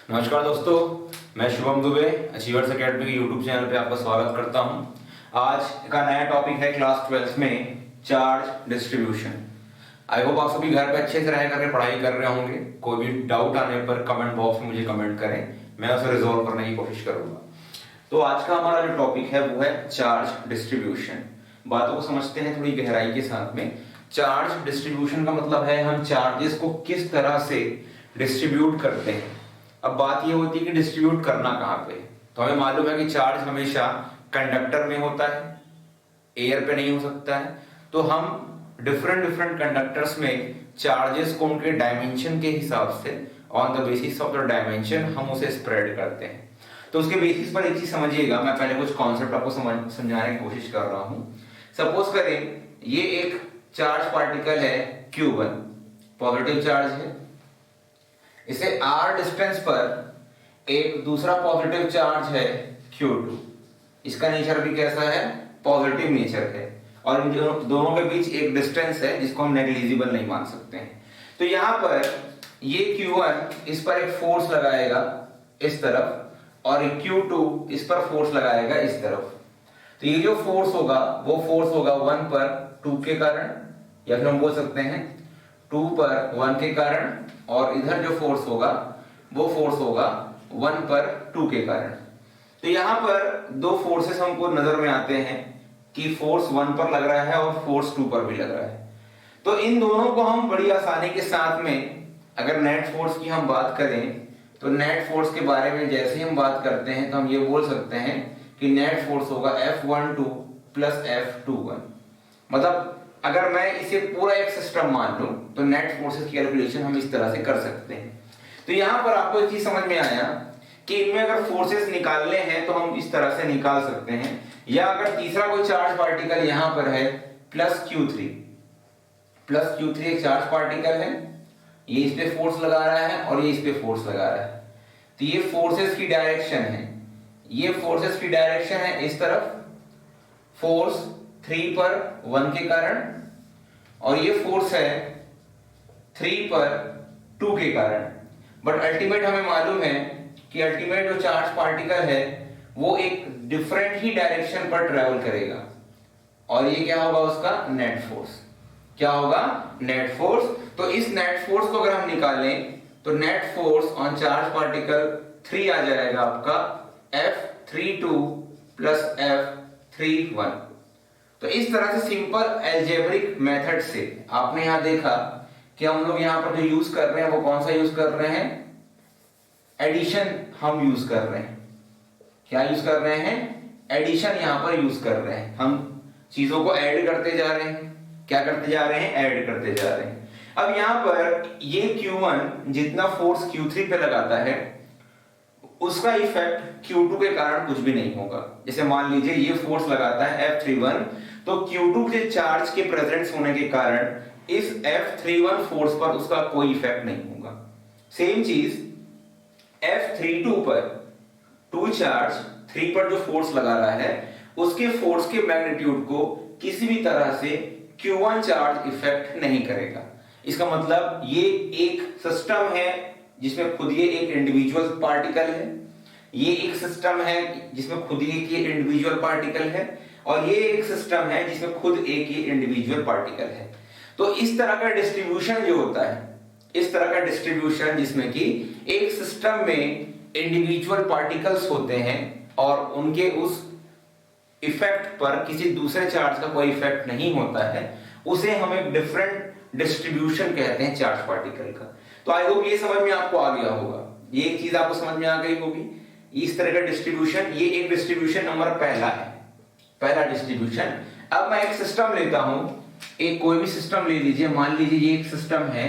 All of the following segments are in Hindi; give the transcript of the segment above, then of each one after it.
नमस्कार दोस्तों, मैं शुभम दुबे अचीवर्स एकेडमी के यूट्यूब चैनल पे आपका स्वागत करता हूं। आज का नया टॉपिक है क्लास 12th में चार्ज डिस्ट्रीब्यूशन। आई होप आप सभी घर पे अच्छे से रह करके पढ़ाई कर रहे होंगे। कोई भी डाउट आने पर कमेंट बॉक्स में मुझे कमेंट करें, मैं उसे रिजॉल्व करने की कोशिश करूंगा। तो आज का हमारा जो टॉपिक है वो है चार्ज डिस्ट्रीब्यूशन। बातों को समझते हैं थोड़ी गहराई के साथ में। चार्ज डिस्ट्रीब्यूशन का मतलब है हम चार्जेस को किस तरह से डिस्ट्रीब्यूट करते हैं। अब बात ये होती है कि डिस्ट्रीब्यूट करना कहाँ पे। तो हमें मालूम है कि चार्ज हमेशा कंडक्टर में होता है, एयर पे नहीं हो सकता है। तो हम डिफरेंट कंडक्टर्स में चार्जेस को उनके डायमेंशन के हिसाब से on the basis of the dimension हम उसे स्प्रेड करते हैं। तो उसके बेसिस पर एक चीज समझिएगा, मैं पहले कुछ कॉन्सेप्ट आपको समझाने की कोशिश कर रहा हूं। सपोज करें ये एक चार्ज पार्टिकल है Q1, पॉजिटिव चार्ज है। इसे r डिस्टेंस पर एक दूसरा पॉजिटिव चार्ज है Q2। इसका नेचर भी कैसा है? पॉजिटिव नेचर है। और इन दोनों के बीच एक डिस्टेंस है जिसको हम नेग्लिजिबल नहीं मान सकते हैं। तो यहां पर ये Q1 इस पर एक फोर्स लगाएगा इस तरफ, और Q2 इस पर फोर्स लगाएगा इस तरफ। तो ये जो फोर्स होगा वो फोर्स होगा 1 पर 2 के कारण, या फिर हम बोल सकते हैं 2 पर 1 के कारण, और इधर जो फोर्स होगा वो फोर्स होगा 1 पर 2 के कारण। तो यहां पर दो फोर्सेस हमको नजर में आते हैं कि फोर्स 1 पर लग रहा है और फोर्स 2 पर भी लग रहा है। तो इन दोनों को हम बड़ी आसानी के साथ में, अगर नेट फोर्स की हम बात करें तो नेट फोर्स के बारे में जैसे ही हम बात करते हैं तो हम ये बोल सकते हैं कि नेट फोर्स होगा F12 प्लस F21। मतलब अगर मैं इसे पूरा एक सिस्टम मान लूं तो नेट फोर्सेस की कैलकुलेशन हम इस तरह से कर सकते हैं। तो यहां पर आपको एक चीज समझ में आया कि इनमें अगर फोर्सेस निकालने हैं तो हम इस तरह से निकाल सकते हैं। या अगर तीसरा कोई चार्ज पार्टिकल यहां पर है प्लस Q3 एक चार्ज पार्टिकल है, ये इस पे फोर्स लगा रहा है और ये इस पे फोर्स लगा रहा है। तो ये फोर्सेस की डायरेक्शन है, ये फोर्सेस की डायरेक्शन है इस तरफ, फोर्स 3 पर 1 के कारण, और ये फोर्स है 3 पर 2 के कारण। बट अल्टीमेट हमें मालूम है कि अल्टीमेट जो चार्ज पार्टिकल है वो एक डिफरेंट ही डायरेक्शन पर ट्रेवल करेगा, और ये क्या होगा? उसका नेट फोर्स। क्या होगा? Net force. तो इस नेट फोर्स को अगर हम निकालें तो net force on charge particle 3 आ जाएगा आपका F32 प्लस F31। तो इस तरह से सिंपल एल्जेब्रिक मेथड से आपने यहां देखा कि हम लोग यहां पर जो यूज कर रहे हैं वो कौन सा यूज कर रहे हैं? एडिशन हम यूज कर रहे हैं। क्या यूज कर रहे हैं? एडिशन यहां पर यूज कर रहे हैं। हम चीजों को ऐड करते जा रहे हैं। क्या करते जा रहे हैं? ऐड करते जा रहे हैं। अब यहां पर ये Q1 जितना फोर्स Q3 पे लगाता है उसका इफेक्ट Q2 के कारण कुछ भी नहीं होगा। जैसे मान लीजिए ये फोर्स लगाता है F31, तो Q2 के चार्ज के प्रेजेंस होने के कारण इस F31 फोर्स पर उसका कोई इफेक्ट नहीं होगा। सेम चीज F32 पर 2 चार्ज 3 पर जो फोर्स लगा रहा है उसके फोर्स के मैग्नीट्यूड को किसी भी तरह से Q1 चार्ज इफेक्ट नहीं करेगा। इसका मतलब ये एक सिस्टम है जिसमें खुद ये एक इंडिविजुअल पार्टिकल है, ये एक सिस्टम है जिसमें खुद एक ये इंडिविजुअल पार्टिकल है, और ये एक सिस्टम है जिसमें खुद एक ये इंडिविजुअल पार्टिकल है। तो इस तरह का डिस्ट्रीब्यूशन जो होता है, इस तरह का डिस्ट्रीब्यूशन जिसमें कि एक सिस्टम में इंडिविजुअल पार्टिकल्स होते हैं और उनके उस इफेक्ट पर किसी दूसरे चार्ज का कोई इफेक्ट नहीं होता है, उसे हम एक डिफरेंट डिस्ट्रीब्यूशन कहते हैं चार्ज पार्टिकल का। तो आई होप ये समझ में आपको आ गया होगा, ये एक चीज आपको समझ में आ गई होगी। इस तरह का डिस्ट्रीब्यूशन, ये एक डिस्ट्रीब्यूशन नंबर पहला है, पहला डिस्ट्रीब्यूशन। अब मैं एक सिस्टम लेता हूं, एक कोई भी सिस्टम ले लीजिए। मान लीजिए ये एक सिस्टम है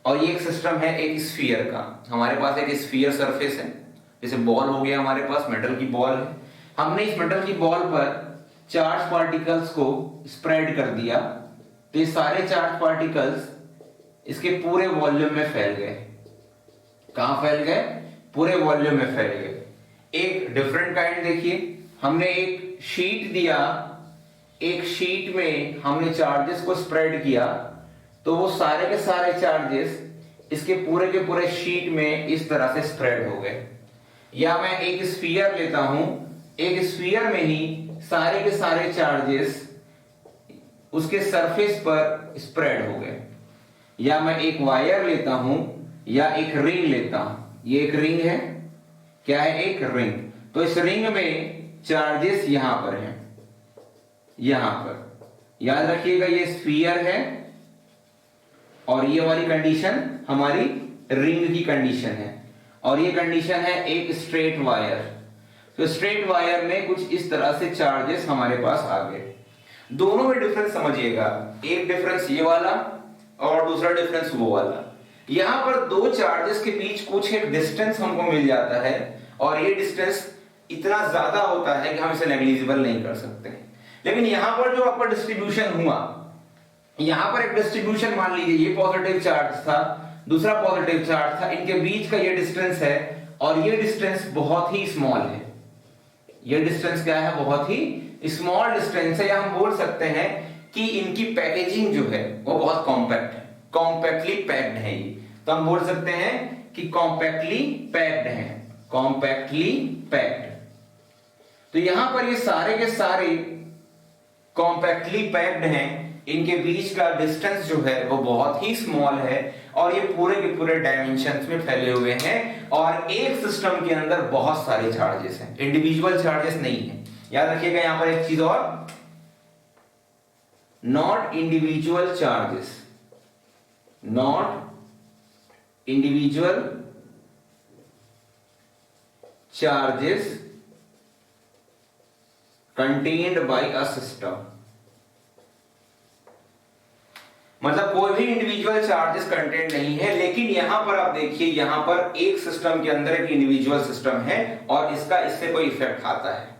और ये एक सिस्टम है एक स्फीयर का। हमारे पास एक स्फीयर सरफेस है, जैसे बॉल हो गया, हमारे पास मेटल की बॉल है। हमने इस मेटल की बॉल पर चार्ज पार्टिकल्स को स्प्रेड कर दिया, तो ये सारे चार्ज पार्टिकल्स इसके पूरे वॉल्यूम में फैल गए। कहां फैल गए? पूरे वॉल्यूम में फैल गए। एक डिफरेंट काइंड देखिए, हमने एक शीट दिया, एक शीट में हमने चार्जेस को स्प्रेड किया, तो वो सारे के सारे चार्जेस इसके पूरे के पूरे शीट में इस तरह से स्प्रेड हो गए। या मैं एक स्फीयर लेता हूं, एक स्फीयर में ही सारे के सारे चार्जेस उसके सरफेस पर स्प्रेड हो गए। या मैं एक वायर लेता हूं या एक रिंग लेता हूं, ये एक रिंग है, क्या है, एक रिंग। तो इस रिंग में चार्जेस यहां पर हैं, यहां पर याद रखिएगा ये स्फीयर है और ये वाली कंडीशन हमारी रिंग की कंडीशन है और ये कंडीशन है एक स्ट्रेट वायर। तो स्ट्रेट वायर में कुछ इस तरह से चार्जेस हमारे पास आ गए। दोनों में डिफरेंस समझिएगा, एक डिफरेंस ये वाला और दूसरा डिफरेंस वो वाला। यहां पर दो चार्जेस के बीच कुछ एक डिस्टेंस हमको मिल जाता है और ये डिस्टेंस इतना ज्यादा होता है कि हम इसे नेग्लिजिबल नहीं कर सकते। लेकिन यहां पर जो आपका डिस्ट्रीब्यूशन हुआ, यहां पर एक डिस्ट्रीब्यूशन मान लीजिए ये पॉजिटिव चार्ज था, दूसरा पॉजिटिव चार्ज था, इनके बीच का ये डिस्टेंस है और ये डिस्टेंस बहुत ही स्मॉल है। ये डिस्टेंस क्या है, बहुत ही स्मॉल डिस्टेंस है। या हम बोल सकते हैं कि इनकी पैकेजिंग जो है वो बहुत कॉम्पैक्ट है, कॉम्पैक्टली पैक्ड है। ये तो हम बोल सकते हैं कि कॉम्पैक्टली पैक्ड है, कॉम्पैक्टली पैक्ड। तो यहां पर ये सारे के सारे कॉम्पैक्टली पैक्ड हैं, इनके बीच का डिस्टेंस जो है वो बहुत ही स्मॉल है और ये पूरे के पूरे डायमेंशंस में फैले हुए हैं और एक सिस्टम के अंदर बहुत सारे चार्जेस हैं, इंडिविजुअल चार्जेस नहीं है। याद रखिएगा यहां पर एक चीज और, not individual charges, not individual charges contained by a system. मतलब कोई भी इंडिविजुअल चार्जेस कंटेंट नहीं है, लेकिन यहां पर आप देखिए, यहां पर एक सिस्टम के अंदर एक इंडिविजुअल सिस्टम है और इसका इससे कोई इफेक्ट आता है।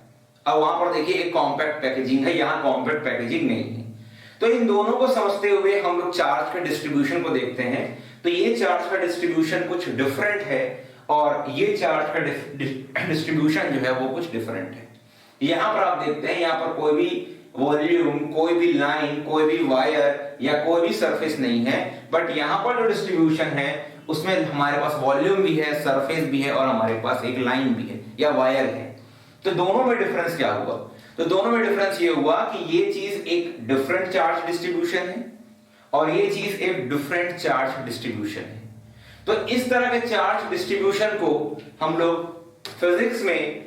अब वहां पर देखिए एक कॉम्पैक्ट पैकेजिंग है, यहां कॉम्पैक्ट पैकेजिंग नहीं है। तो इन दोनों को समझते हुए हम लोग चार्ज के डिस्ट्रीब्यूशन को देखते हैं। तो ये चार्ज का डिस्ट्रीब्यूशन कुछ डिफरेंट है और ये चार्ज का डिस्ट्रीब्यूशन जो है वो कुछ डिफरेंट है। यहां पर आप देखते हैं, यहां पर कोई भी वॉल्यूम, कोई भी लाइन, कोई भी वायर या कोई भी सरफेस नहीं है, बट यहां पर जो डिस्ट्रीब्यूशन है उसमें हमारे पास वॉल्यूम भी है, सरफेस भी है और हमारे पास एक लाइन भी है या वायर है। तो दोनों में डिफरेंस क्या हुआ? तो दोनों में डिफरेंस ये हुआ कि ये चीज एक डिफरेंट चार्ज डिस्ट्रीब्यूशन है और ये चीज एक डिफरेंट चार्ज डिस्ट्रीब्यूशन है। तो इस तरह के चार्ज डिस्ट्रीब्यूशन को हम लोग फिजिक्स में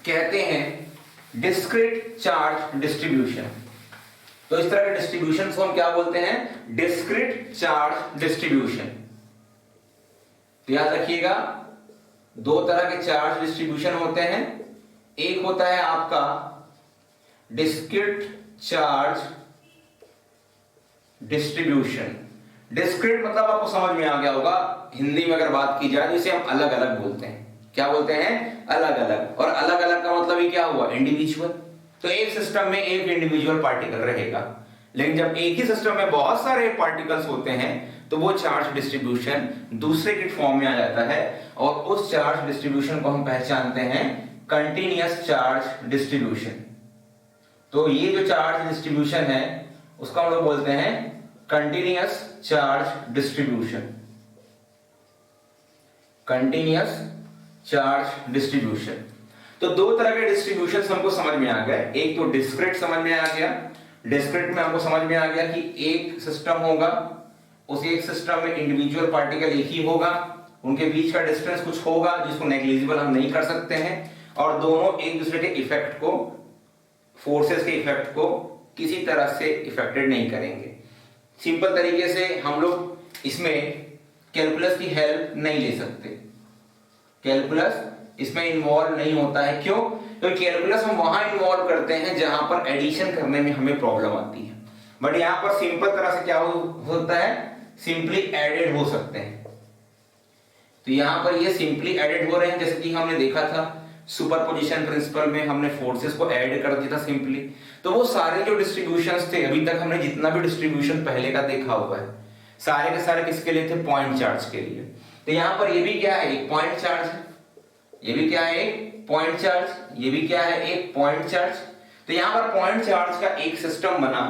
कहते हैं डिस्क्रीट चार्ज डिस्ट्रीब्यूशन। तो इस तरह के डिस्ट्रीब्यूशन को हम क्या बोलते हैं? Discrete charge distribution. तो याद रखिएगा दो तरह के चार्ज डिस्ट्रीब्यूशन होते हैं, एक होता है आपका डिस्क्रीट चार्ज डिस्ट्रीब्यूशन। डिस्क्रीट मतलब आपको समझ में आ गया होगा, हिंदी में अगर बात की जाए जिसे हम अलग अलग बोलते हैं। क्या बोलते हैं? अलग अलग। और अलग अलग का मतलब ही क्या हुआ? इंडिविजुअल। तो एक सिस्टम में एक इंडिविजुअल पार्टिकल रहेगा, लेकिन जब एक ही सिस्टम में बहुत सारे पार्टिकल्स होते हैं तो वो चार्ज डिस्ट्रीब्यूशन दूसरे के फॉर्म में आ जाता है और उस चार्ज डिस्ट्रीब्यूशन को हम पहचानते हैं कंटीन्यूअस चार्ज डिस्ट्रीब्यूशन। तो ये जो चार्ज डिस्ट्रीब्यूशन है उसका हम लोग बोलते हैं continuous charge distribution, continuous charge distribution. तो दो तरह के डिस्ट्रीब्यूशन हमको समझ में आ गए, एक तो डिस्क्रीट समझ में आ गया। डिस्क्रीट में हमको समझ में आ गया कि एक सिस्टम होगा, उस एक सिस्टम में इंडिविजुअल पार्टिकल एक ही होगा, उनके बीच का डिस्टेंस कुछ होगा जिसको नेग्लिजिबल हम नहीं कर सकते हैं और दोनों एक दूसरे के इफेक्ट को, फोर्सेस के इफेक्ट को किसी तरह से इफेक्टेड नहीं करेंगे। सिंपल तरीके से हम लोग इसमें कैलकुलस की हेल्प नहीं ले सकते, कैलकुलस इसमें इन्वॉल्व नहीं होता है। क्यों? क्योंकि कैलकुलस हम वहां इन्वॉल्व करते हैं जहां पर एडिशन करने में हमें प्रॉब्लम आती है, बट यहां पर सिंपल तरह से क्या होता है, सिंपली एडेड हो सकते हैं। तो यहां पर ये सिंपली एडेड हो रहे हैं, जैसे कि हमने देखा था सुपरपोजिशन प्रिंसिपल में हमने फोर्सेस को ऐड कर दिया था सिंपली। तो वो सारे जो डिस्ट्रीब्यूशंस थे, अभी तक हमने जितना भी डिस्ट्रीब्यूशन पहले का देखा हुआ है, सारे के सारे किसके लिए थे? पॉइंट चार्ज के लिए। तो यहां पर ये भी क्या है? एक पॉइंट चार्ज है। ये भी क्या है? एक पॉइंट चार्ज। ये भी क्या है? एक पॉइंट चार्ज। तो यहां पर पॉइंट चार्ज का एक सिस्टम बना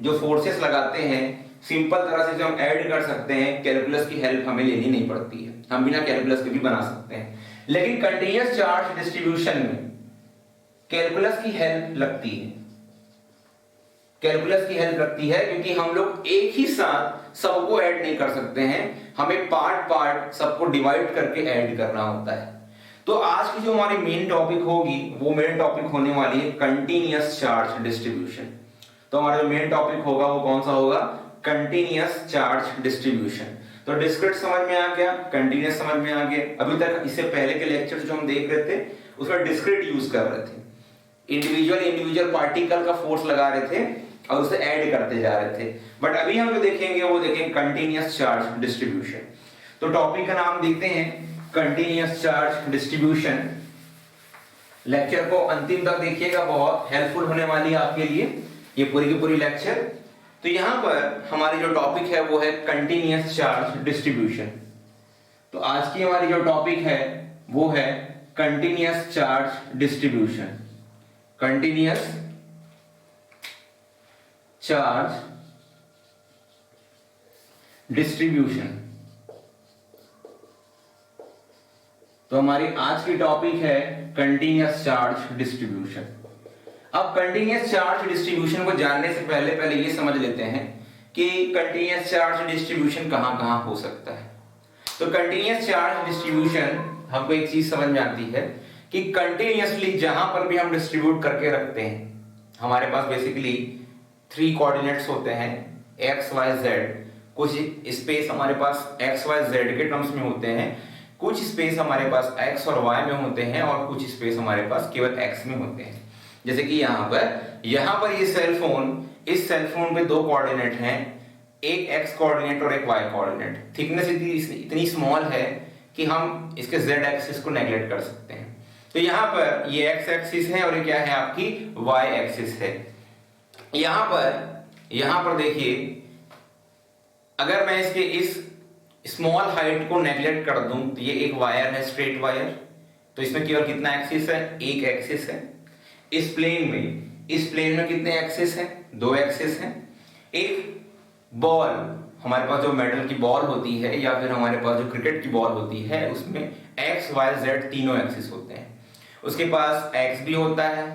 जो फोर्सेस लगाते हैं सिंपल तरह से हम ऐड कर सकते हैं, कैलकुलस की हेल्प हमें लेनी नहीं पड़ती है, हम बिना कैलकुलस के भी बना सकते हैं। लेकिन कंटीन्यूअस चार्ज डिस्ट्रीब्यूशन में कैलकुलस की हेल्प लगती है, कैलकुलस की हेल्प लगती है, क्योंकि हम लोग एक ही साथ सबको ऐड नहीं कर सकते हैं, हमें पार्ट पार्ट सबको डिवाइड करके ऐड करना होता है। तो आज की जो हमारी मेन टॉपिक होगी वो मेन टॉपिक होने वाली है कंटीन्यूअस चार्ज डिस्ट्रीब्यूशन। तो हमारा जो मेन टॉपिक होगा वो कौन सा होगा? Continuous charge distribution. तो डिस्क्रीट समझ में आ गया, कंटीन्यूअस समझ में आ गया। अभी तक इससे पहले के लेक्चर जो हम देख रहे थे उसमें डिस्क्रीट यूज कर रहे थे, इंडिविजुअल पार्टिकल का फोर्स लगा रहे थे और उसे ऐड करते जा रहे थे। बट अभी हम जो देखेंगे वो देखेंगे कंटीन्यूअस चार्ज डिस्ट्रीब्यूशन। तो टॉपिक का नाम देखते हैं कंटीन्यूअस चार्ज डिस्ट्रीब्यूशन। लेक्चर को अंतिम तक देखिएगा, बहुत हेल्पफुल होने वाली है आपके लिए ये पूरी की पूरी लेक्चर। तो यहां पर हमारी जो टॉपिक है वो है कंटीन्यूअस चार्ज डिस्ट्रीब्यूशन। तो आज की हमारी जो टॉपिक है वो है continuous charge distribution. Continuous charge distribution. तो हमारी आज की टॉपिक है कंटीन्यूअस चार्ज डिस्ट्रीब्यूशन। अब कंटीन्यूअस चार्ज डिस्ट्रीब्यूशन को जानने से पहले ये समझ लेते हैं कि कंटीन्यूअस चार्ज डिस्ट्रीब्यूशन कहां-कहां हो सकता है। तो कंटीन्यूअस चार्ज डिस्ट्रीब्यूशन हमको एक चीज समझ में आती है कि कंटीन्यूअसली जहां पर भी हम डिस्ट्रीब्यूट करके रखते हैं, हमारे पास बेसिकली 3 कोऑर्डिनेट्स होते हैं x y z। कुछ स्पेस हमारे पास x y z के टर्म्स में होते हैं, कुछ स्पेस हमारे पास x और y में होते हैं और कुछ स्पेस हमारे पास केवल x में होते हैं। जैसे कि यहाँ पर ये सेल फोन, इस सेल फोन पे 2 कोऑर्डिनेट हैं, एक x कोऑर्डिनेट और एक y कोऑर्डिनेट। थिकनेस इतनी स्मॉल है कि हम इसके z एक्सिस को नेगलेक्ट कर सकते हैं। तो यहाँ पर ये x एक्सिस है और ये क्या है आपकी y एक्सिस है। यहाँ पर देखिए, अगर मैं इसके इस स्मॉल हाइट को नेगलेक्ट कर दूं तो ये एक वायर है, स्ट्रेट वायर। तो इसमें केवल कितना एक्सिस है? एक एक्सिस है। इस प्लेन में कितने एक्सिस हैं? 2 एक्सिस हैं। एक बॉल, हमारे पास जो मेटल की बॉल होती है या फिर हमारे पास जो क्रिकेट की बॉल होती है उसमें x y z तीनों एक्सिस होते हैं। उसके पास x भी होता है,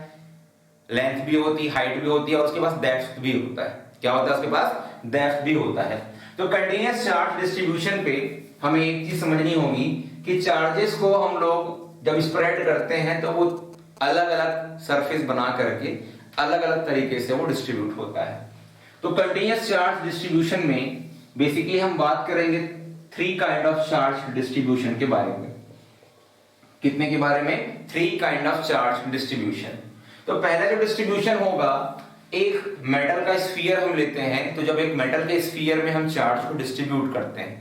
लेंथ भी होती है, हाइट भी होती है और उसके पास डेप्थ भी होता है। क्या होता है? उसके पास डेप्थ भी होता है। तो कंटीन्यूअस चार्ज डिस्ट्रीब्यूशन पे हमें एक चीज समझनी होगी कि चार्जेस को हम लोग जब स्प्रेड करते हैं तो वो अलग अलग सरफेस बना करके अलग अलग तरीके से वो डिस्ट्रीब्यूट होता है। तो कंटीन्यूअस चार्ज डिस्ट्रीब्यूशन में बेसिकली हम बात करेंगे 3 काइंड ऑफ चार्ज डिस्ट्रीब्यूशन के बारे में। कितने के बारे में? 3 काइंड ऑफ चार्ज डिस्ट्रीब्यूशन। तो पहला जो डिस्ट्रीब्यूशन होगा, एक मेटल का स्फीयर हम लेते हैं। तो जब एक मेटल के स्फीयर में हम चार्ज को डिस्ट्रीब्यूट करते हैं,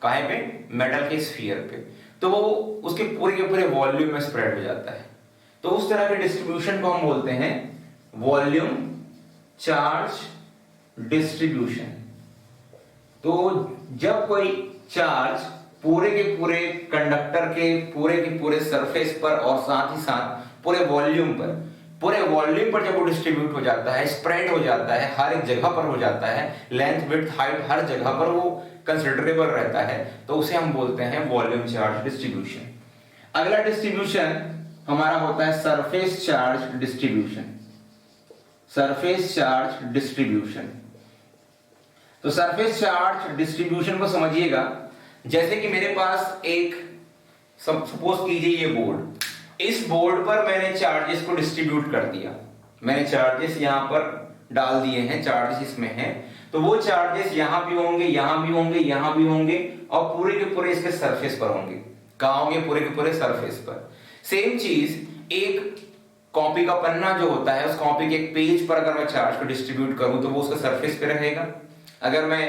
कहां पे? मेटल के स्फीयर पे, तो वो उसके पूरे के पूरे वॉल्यूम में स्प्रेड हो जाता है। तो उस तरह के डिस्ट्रीब्यूशन को हम बोलते हैं वॉल्यूम चार्ज डिस्ट्रीब्यूशन। तो जब कोई चार्ज पूरे के पूरे कंडक्टर के पूरे सरफेस पर और साथ ही साथ पूरे वॉल्यूम पर जब वो डिस्ट्रीब्यूट हो जाता है, स्प्रेड हो जाता है, हर एक जगह पर हो जाता है, लेंथ विड्थ हाइट हर जगह पर वो कंसिडरेबल रहता है, तो उसे हम बोलते हैं वॉल्यूम चार्ज डिस्ट्रीब्यूशन। अगला डिस्ट्रीब्यूशन हमारा होता है surface charge distribution. Surface charge distribution. तो सरफेस चार्ज डिस्ट्रीब्यूशन को समझिएगा, जैसे कि मेरे पास एक, सपोज कीजिए ये बोर्ड, इस बोर्ड पर मैंने चार्जेस को डिस्ट्रीब्यूट कर दिया। मैंने चार्जेस यहां पर डाल दिए हैं, चार्जेस इसमें हैं, तो वो चार्जेस यहां भी होंगे, यहां भी होंगे, यहां भी होंगे और पूरे के पूरे इसके सरफेस पर होंगे। कहां होंगे? पूरे के पूरे सरफेस पर। सेम चीज एक कॉपी का पन्ना जो होता है, उस कॉपी के एक पेज पर अगर मैं चार्ज को डिस्ट्रीब्यूट करूं तो वो उसके सरफेस पे रहेगा। अगर मैं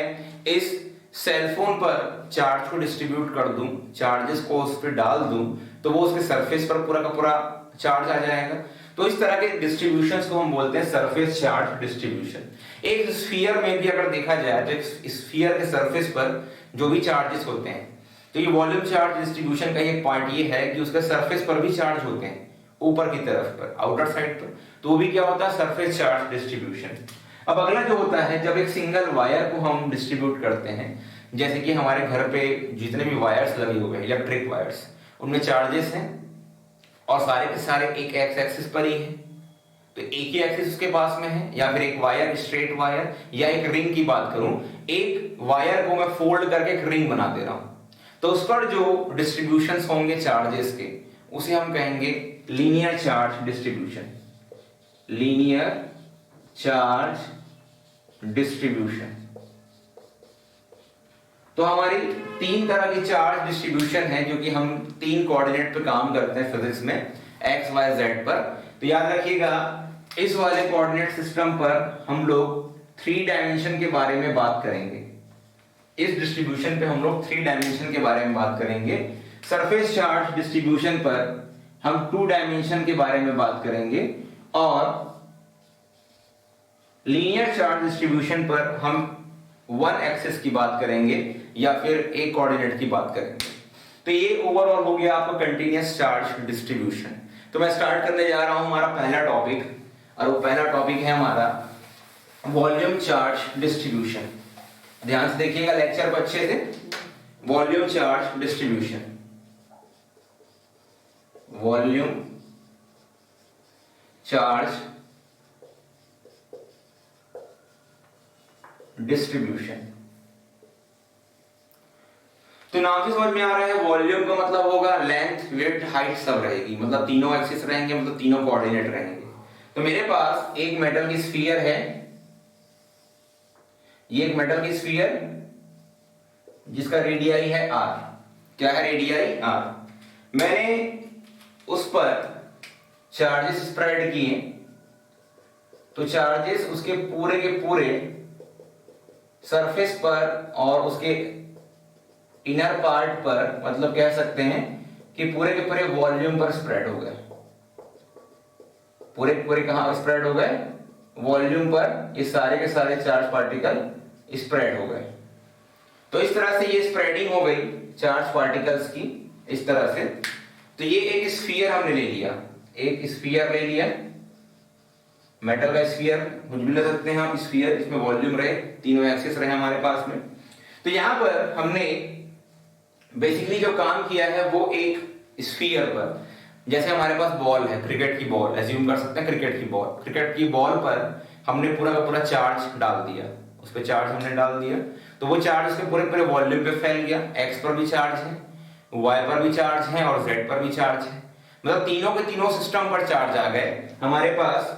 इस सेल फोन पर चार्ज को डिस्ट्रीब्यूट कर दूं, चार्जेस को उस पर डाल दूं, तो वो उसके सरफेस पर पूरा का पूरा चार्ज आ जाएगा। तो इस तरह के डिस्ट्रीब्यूशंस को हम बोलते हैं सरफेस चार्ज डिस्ट्रीब्यूशन। एक स्फीयर में भी अगर देखा जाए तो एक स्फीयर के सरफेस पर जो भी चार्जेस होते हैं, तो ये वॉल्यूम चार्ज डिस्ट्रीब्यूशन का एक पार्ट ये है कि उसके सरफेस पर भी चार्ज होते हैं, ऊपर की तरफ पर, आउटर साइड पर, तो वो भी क्या होता है? Surface charge distribution. अब अगला जो होता है, जब एक सिंगल वायर को हम डिस्ट्रीब्यूट करते हैं, जैसे कि हमारे घर पे जितने भी वायर्स लगे हुए हैं, इलेक्ट्रिक वायर्स, उनमें चार्जेस हैं और सारे के सारे एक एक्स एक्सिस पर ही है, तो एक ही एक्सिस उसके पास में है, या फिर एक वायर स्ट्रेट वायर, या एक रिंग की बात करूं, एक वायर को मैं फोल्ड करके एक रिंग बना दे रहा हूं, तो उस पर जो डिस्ट्रीब्यूशंस होंगे चार्जेस के, उसे हम कहेंगे linear charge distribution. Linear charge distribution. तो हमारी तीन तरह की चार्ज डिस्ट्रीब्यूशन है जो कि हम तीन कोऑर्डिनेट पे काम करते हैं फिजिक्स में, एक्स वाई जेड पर। तो याद रखिएगा, इस वाले कोऑर्डिनेट सिस्टम पर हम लोग 3 डायमेंशन के बारे में बात करेंगे। इस डिस्ट्रीब्यूशन पे हम लोग 3 डायमेंशन के बारे में बात करेंगे। सरफेस चार्ज डिस्ट्रीब्यूशन पर हम 2 डायमेंशन के बारे में बात करेंगे, और लीनियर चार्ज डिस्ट्रीब्यूशन पर हम 1 एक्सिस की बात करेंगे या फिर एक कोऑर्डिनेट की बात करेंगे। तो ये ओवरऑल हो गया आपका कंटीन्यूअस चार्ज डिस्ट्रीब्यूशन। तो मैं स्टार्ट करने जा रहा हूं हमारा पहला टॉपिक, और वो पहला टॉपिक है हमारा वॉल्यूम चार्ज डिस्ट्रीब्यूशन। ध्यान से देखिएगा लेक्चर को अच्छे से। Volume charge distribution, volume charge distribution. तो नाम से समझ में आ रहा है, वॉल्यूम का मतलब होगा लेंथ, विड्थ, हाइट सब रहेगी, मतलब तीनों एक्सिस रहेंगे, मतलब तीनों कोऑर्डिनेट रहेंगे। तो मेरे पास एक मेटल की स्फीयर है, ये एक मेटल की स्फीयर जिसका रेडियाई है r। क्या है रेडियाई? r। मैंने उस पर चार्जेस स्प्रेड किए, तो चार्जेस उसके पूरे के पूरे सरफेस पर और उसके इनर पार्ट पर, मतलब कह सकते हैं कि पूरे के पूरे वॉल्यूम पर स्प्रेड हो गए। पूरे के पूरे कहां स्प्रेड हो गए? वॉल्यूम पर ये सारे के सारे चार्ज पार्टिकल स्प्रेड हो गए। तो इस तरह से ये स्प्रेडिंग हो गई चार्ज पार्टिकल्स की, इस तरह से। तो ये एक स्फीयर हमने ले लिया, एक स्फीयर ले लिया, मेटल का स्फीयर, कुछ भी ले सकते हैं हम स्फीयर, इसमें वॉल्यूम रहे, तीनों एक्सिस रहे हमारे पास में। तो यहां पर हमने बेसिकली जो काम किया है वो एक स्फीयर पर, जैसे हमारे पास बॉल है, क्रिकेट की बॉल, एज्यूम कर सकते हैं क्रिकेट की बॉल, क्रिकेट की बॉल पर हमने पूरा का पूरा चार्ज डाल दिया, उस पर चार्ज हमने डाल दिया, तो वो चार्ज उसके पूरे पूरे वॉल्यूम पे फैल गया। एक्स पर भी चार्ज है, वाई पर भी चार्ज है और जेड पर भी चार्ज है, मतलब तीनों के तीनों सिस्टम पर चार्ज आ गए। हमारे पास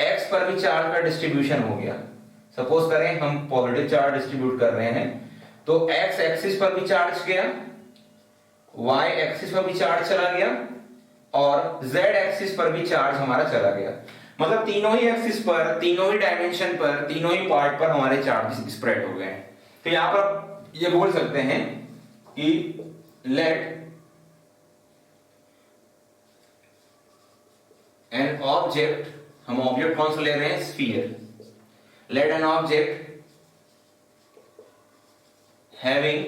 एक्स पर भी चार्ज का डिस्ट्रीब्यूशन हो गया। सपोज करें हम पॉजिटिव चार्ज डिस्ट्रीब्यूट कर रहे हैं, तो एक्स एक्सिस पर भी चार्ज गया, वाई एक्सिस पर भी चार्ज चला गया, और जेड एक्सिस पर भी चार्ज हमारा चला गया। मतलब तीनों ही एक्सिस पर, तीनों ही डायमेंशन पर, तीनों ही पार्ट पर हमारे चार्ज स्प्रेड हो गए हैं। तो यहां पर ये बोल सकते हैं कि लेट एन ऑब्जेक्ट, हम ऑब्जेक्ट कौन सा ले रहे हैं? Sphere. Let an object having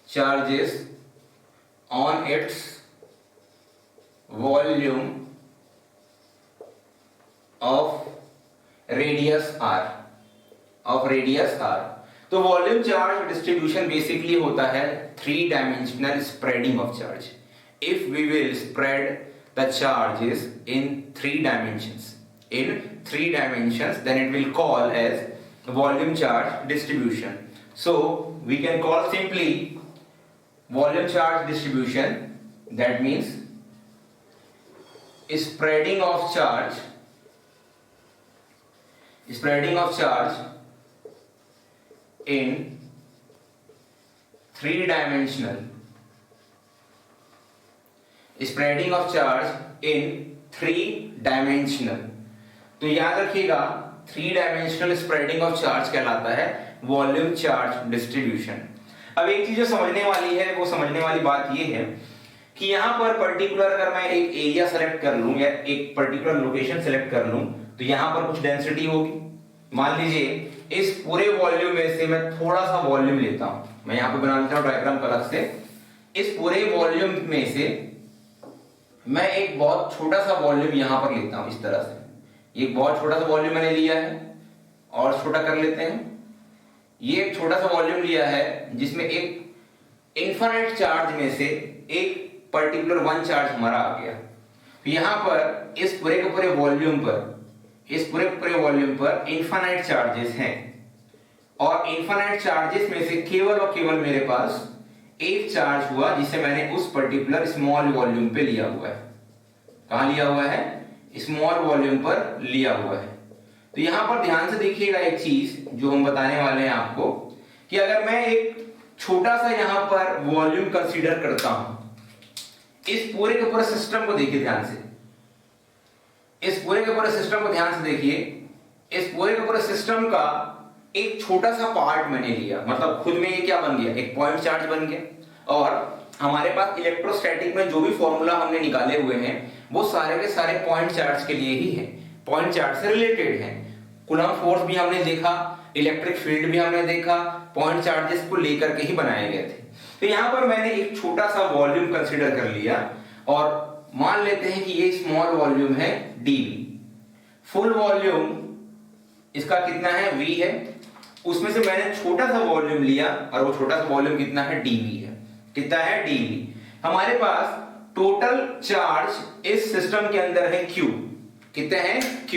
charges on its volume of radius r, of radius r। तो वॉल्यूम चार्ज डिस्ट्रीब्यूशन बेसिकली होता है 3 dimensional spreading of charge. If we will spread the charges in 3 dimensions, then it will call as volume charge distribution. So we can call simply volume charge distribution, that means spreading of charge in 3 dimensional, spreading of charge in 3 dimensional। तो याद रखिएगा 3 डायमेंशनल स्प्रेडिंग ऑफ चार्ज कहलाता है वॉल्यूम चार्ज डिस्ट्रीब्यूशन। अब एक चीज जो समझने वाली है, वो समझने वाली बात ये है कि यहाँ पर पर्टिकुलर अगर मैं एक एरिया सेलेक्ट कर लूं या एक पर्टिकुलर लोकेशन सेलेक्ट कर लूं, तो यहाँ पर कुछ डेंसिटी होगी। मान लीजिए इस पूरे वॉल्यूम में से मैं थोड़ा सा वॉल्यूम लेता हूं, मैं यहाँ पे बना लेता हूँ डायग्राम अलग से। इस पूरे वॉल्यूम में से मैं एक बहुत छोटा सा वॉल्यूम यहाँ पर लेता हूं, इस तरह से ये बहुत छोटा सा वॉल्यूम मैंने लिया है और छोटा कर लेते हैं। ये एक छोटा सा वॉल्यूम लिया है जिसमें एक इनफाइनाइट चार्ज में से एक पर्टिकुलर वन चार्ज हमारा आ गया। तो यहां पर इस पूरे के पूरे वॉल्यूम पर इनफाइनाइट चार्जेस हैं और इनफाइनाइट चार्जेस में से केवल और केवल मेरे पास एक चार्ज हुआ जिसे मैंने उस पर्टिकुलर स्मॉल वॉल्यूम पे लिया हुआ है। कहां लिया हुआ है? स्मॉल वॉल्यूम पर लिया हुआ है। तो यहां पर ध्यान से देखिएगा एक चीज जो हम बताने वाले हैं आपको, कि अगर मैं एक छोटा सा यहां पर वॉल्यूम कंसीडर करता हूं, इस पूरे के पूरे सिस्टम को देखिए ध्यान से, इस पूरे के पूरे सिस्टम को ध्यान से देखिए, इस पूरे के पूरे सिस्टम का एक छोटा सा पार्ट मैंने लिया, मतलब खुद में ये क्या बन गया? एक पॉइंट चार्ज बन गया। और हमारे पास इलेक्ट्रोस्टैटिक में जो भी फॉर्मूला हमने निकाले हुए हैं वो सारे के सारे पॉइंट चार्ज के लिए ही है, पॉइंट चार्ज से रिलेटेड है। कूलम्ब फोर्स भी हमने देखा, इलेक्ट्रिक फील्ड भी हमने देखा, पॉइंट चार्जेस को लेकर के ही बनाए गए थे। तो यहां पर मैंने एक छोटा सा वॉल्यूम कंसीडर कर लिया और मान लेते हैं कि ये स्मॉल वॉल्यूम है dv। फुल वॉल्यूम इसका कितना है? v है। उसमें से मैंने छोटा सा वॉल्यूम लिया और वो छोटा सा वॉल्यूम कितना है? dv है। कितना है? dv। हमारे पास टोटल चार्ज इस सिस्टम के अंदर है q। कितने हैं? q।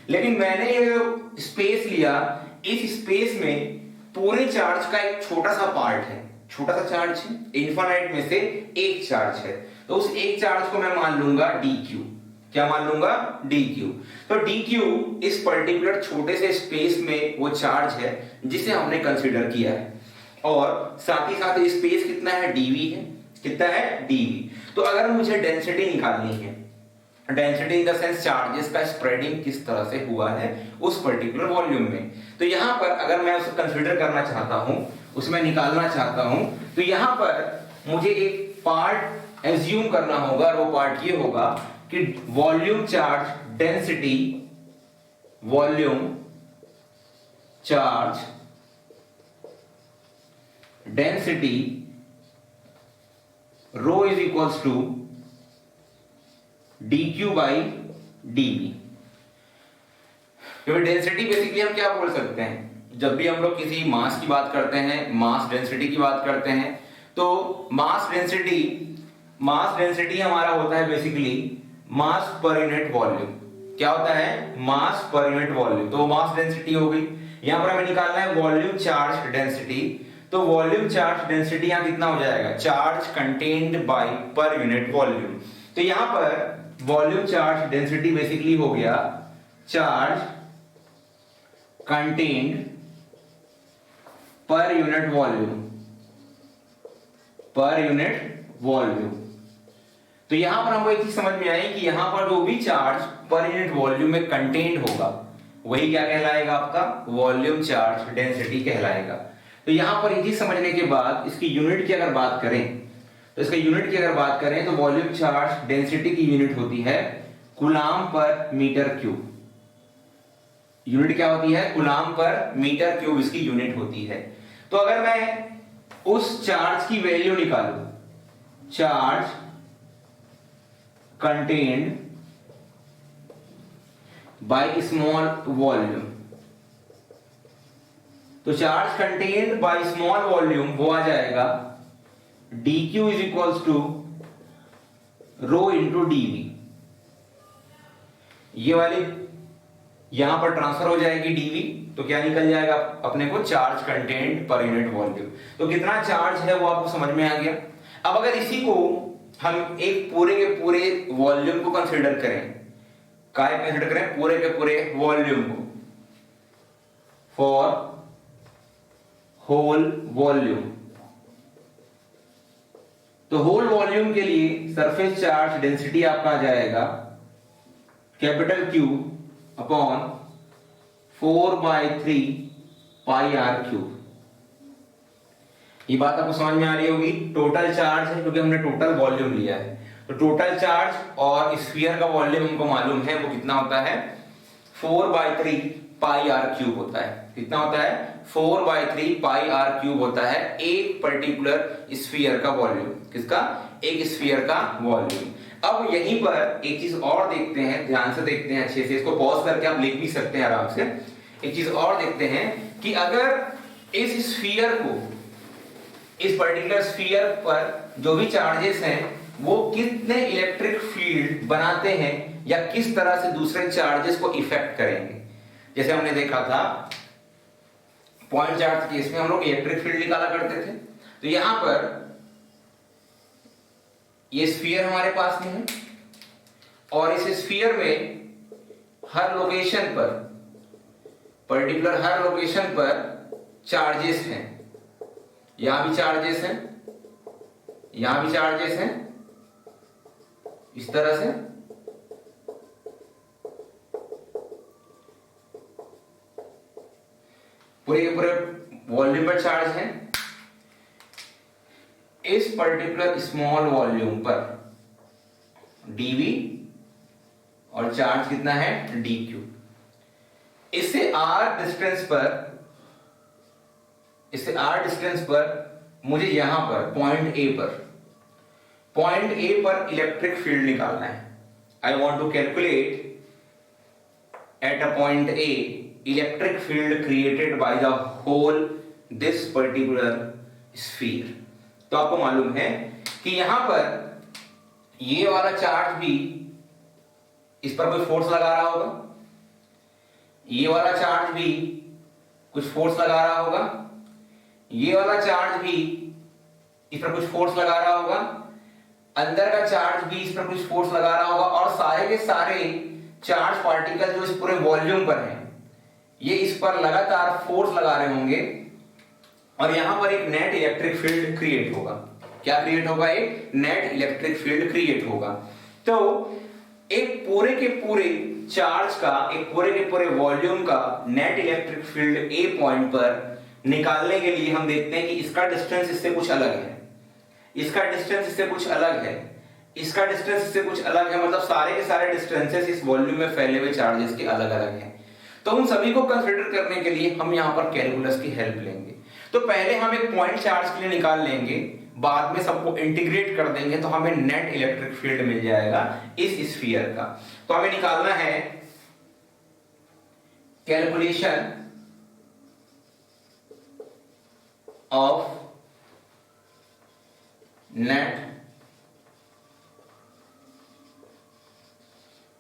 लेकिन मैंने ये स्पेस लिया, इस स्पेस में पूरे चार्ज का एक छोटा सा पार्ट है, छोटा सा चार्ज है, इनफाइनाइट में से एक चार्ज है, तो उस एक चार्ज को मैं मान लूंगा dq। क्या मान लूंगा? dq। तो dq इस पर्टिकुलर छोटे से स्पेस में वो चार्ज है जिसे हमने कंसीडर किया है, और साथ ही साथ स्पेस कितना है? dv है। कितना है? dv। तो अगर मुझे डेंसिटी निकालनी है, density in the sense charges का स्प्रेडिंग किस तरह से हुआ है उस पर्टिकुलर वॉल्यूम में, तो यहां पर अगर मैं उसे कंसीडर करना चाहता हूं, उसमें निकालना चाहता हूं, तो यहां पर मुझे एक पार्ट एज्यूम करना होगा और वो पार्ट ये होगा कि volume charge density, volume charge density rho is equals to dq by dv। क्योंकि डेंसिटी बेसिकली हम क्या बोल सकते हैं, जब भी हम लोग किसी मास की बात करते हैं, मास डेंसिटी की बात करते हैं, तो मास डेंसिटी हमारा होता है बेसिकली मास पर यूनिट वॉल्यूम। क्या होता है? मास पर यूनिट वॉल्यूम। तो मास डेंसिटी हो गई। यहां पर हमें निकालना है वॉल्यूम चार्ज डेंसिटी, तो वॉल्यूम चार्ज डेंसिटी यहां कितना हो जाएगा? Charge contained by per unit volume. तो यहां पर वॉल्यूम चार्ज डेंसिटी बेसिकली हो गया charge contained per unit volume, per unit volume. तो यहां पर हमको एक चीज समझ में आई कि यहां पर जो भी चार्ज पर यूनिट वॉल्यूम में कंटेन्ड होगा वही क्या कहलाएगा? आपका वॉल्यूम चार्ज डेंसिटी कहलाएगा। तो यहां पर ये चीज समझने के बाद इसकी यूनिट की अगर बात करें, तो इसका यूनिट की अगर बात करें तो वॉल्यूम चार्ज डेंसिटी की यूनिट होती है कूलम्ब पर मीटर क्यूब। यूनिट क्या होती है? कूलम्ब पर मीटर क्यूब इसकी यूनिट होती है। तो अगर मैं उस चार्ज की वैल्यू निकालूं, charge contained by small volume, तो charge contained by small volume वो आ जाएगा dq is equals to rho into dv। ये वाली यहां पर ट्रांसफर हो जाएगी dv, तो क्या निकल जाएगा अपने को? चार्ज कंटेंट पर यूनिट वॉल्यूम। तो कितना चार्ज है वो आपको समझ में आ गया। अब अगर इसी को हम एक पूरे के पूरे वॉल्यूम को कंसीडर करें, काय कंसीडर करें? पूरे के पूरे वॉल्यूम को, फॉर होल वॉल्यूम, तो होल वॉल्यूम के लिए सरफेस चार्ज डेंसिटी आपका आ जाएगा capital Q upon 4/3 pi r cube. ये बात आपको समझ में आ रही होगी। टोटल चार्ज है क्योंकि हमने टोटल वॉल्यूम लिया है, तो टोटल चार्ज और स्फीयर का वॉल्यूम हमको मालूम है वो कितना होता है? 4/3 पाई आर क्यूब होता है। कितना होता है? 4/3 पाई आर क्यूब होता है एक पर्टिकुलर स्फीयर का वॉल्यूम। किसका? एक स्फीयर का वॉल्यूम। अब यहीं पर एक चीज और देखते हैं, ध्यान से देखते हैं, अच्छे से इसको पॉज करके आप लिख भी सकते हैं आराम से। एक चीज और देखते हैं कि अगर इस स्फीयर को, इस पर्टिकुलर स्फीयर पर जो भी चार्जेस हैं वो कितने इलेक्ट्रिक फील्ड बनाते हैं या किस तरह से दूसरे चार्जेस को इफेक्ट करेंगे। जैसे हमने देखा था पॉइंट चार्ज केस में हम लोग इलेक्ट्रिक फील्ड निकाला करते थे। तो यहां पर ये स्फीयर हमारे पास में है और इस स्फीयर में हर लोकेशन पर, पर्टिकुलर हर लोकेशन पर चार्जेस हैं। यहां भी चार्जेस हैं, यहां भी चार्जेस हैं, इस तरह से। पूरे पूरे वॉल्यूम पर चार्ज है। इस पर्टिकुलर स्मॉल वॉल्यूम पर dv और चार्ज कितना है dq। इससे r डिस्टेंस पर मुझे यहां पर पॉइंट A पर इलेक्ट्रिक फील्ड निकालना है। I want to calculate at a point A electric field created by the whole this particular sphere. तो आपको मालूम है कि यहां पर ये वाला चार्ज भी, इस पर कोई फोर्स लगा रहा होगा, ये वाला चार्ज भी कुछ फोर्स लगा रहा होगा, ये वाला चार्ज भी इस पर कुछ फोर्स लगा रहा होगा, अंदर का चार्ज भी इस पर कुछ फोर्स लगा रहा होगा, और सारे के सारे चार्ज पार्टिकल जो इस पूरे वॉल्यूम पर हैं ये इस पर लगातार फोर्स लगा रहे होंगे और यहां पर एक नेट इलेक्ट्रिक फील्ड क्रिएट होगा। क्या क्रिएट होगा? एक नेट इलेक्ट्रिक फील्ड क्रिएट होगा। तो एक पूरे के पूरे चार्ज का, एक पूरे के पूरे वॉल्यूम का नेट इलेक्ट्रिक फील्ड ए पॉइंट पर निकालने के लिए हम देखते हैं कि इसका डिस्टेंस इससे कुछ अलग है, इसका डिस्टेंस इससे कुछ अलग है, इसका डिस्टेंस इससे कुछ अलग है, मतलब सारे के सारे डिस्टेंसेस इस वॉल्यूम में फैले हुए चार्जेस के अलग अलग हैं। तो उन सभी को कंसीडर करने के लिए हम यहां पर कैलकुलस की हेल्प लेंगे। तो पहले हम एक पॉइंट चार्ज के लिए निकाल लेंगे, बाद में सबको इंटीग्रेट कर देंगे तो हमें नेट इलेक्ट्रिक फील्ड मिल जाएगा इस स्फीयर का। तो हमें निकालना है calculation of net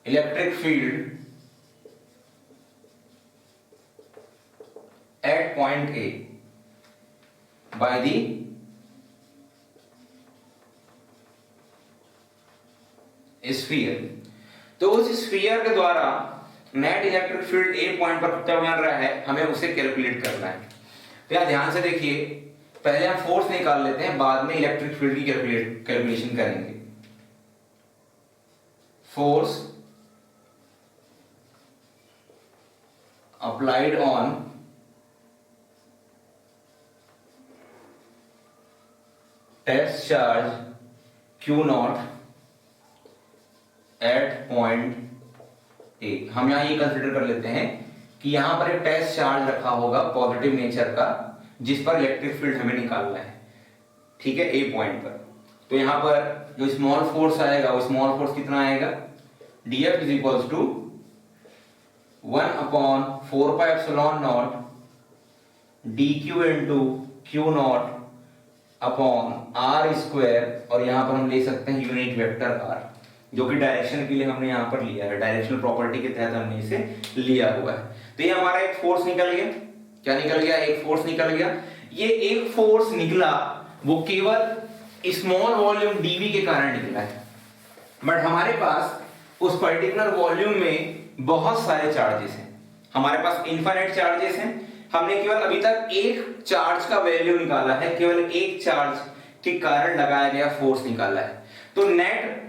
electric field at point A by the sphere। तो उस स्फीयर के द्वारा net electric field A point पर कितना बन रहा है हमें उसे कैलकुलेट करना है। तो यहां ध्यान से देखिए, पहले हम फोर्स निकाल लेते हैं, बाद में इलेक्ट्रिक फील्ड की कैलकुलेशन करेंगे। Force applied on test charge Q naught at point A। हम यहां ये कंसीडर कर लेते हैं कि यहां पर एक टेस्ट चार्ज रखा होगा पॉजिटिव नेचर का, जिस पर इलेक्ट्रिक फील्ड हमें निकालना है, ठीक है, A पॉइंट पर। तो यहां पर जो स्मॉल फोर्स आएगा वो स्मॉल फोर्स कितना आएगा, dF is equals to 1/4πε0 dq into Q not upon r square, और यहां पर हम ले सकते हैं यूनिट वेक्टर r, जो कि डायरेक्शन के लिए हमने यहां पर लिया है, डायरेक्शनल प्रॉपर्टी के तहत हमने इसे लिया हुआ है। तो ये हमारा एक फोर्स निकल गया। क्या निकल गया? एक फोर्स निकल गया। ये एक फोर्स निकला वो केवल स्मॉल वॉल्यूम dv के कारण निकला है, बट हमारे पास उस पर्टिकुलर वॉल्यूम में बहुत सारे चार्जेस हैं, हमारे पास इनफाइनाइट चार्जेस हैं। हमने केवल अभी तक एक चार्ज का वैल्यू निकाला है, केवल एक चार्ज के कारण लगाया गया फोर्स निकाला है। तो नेट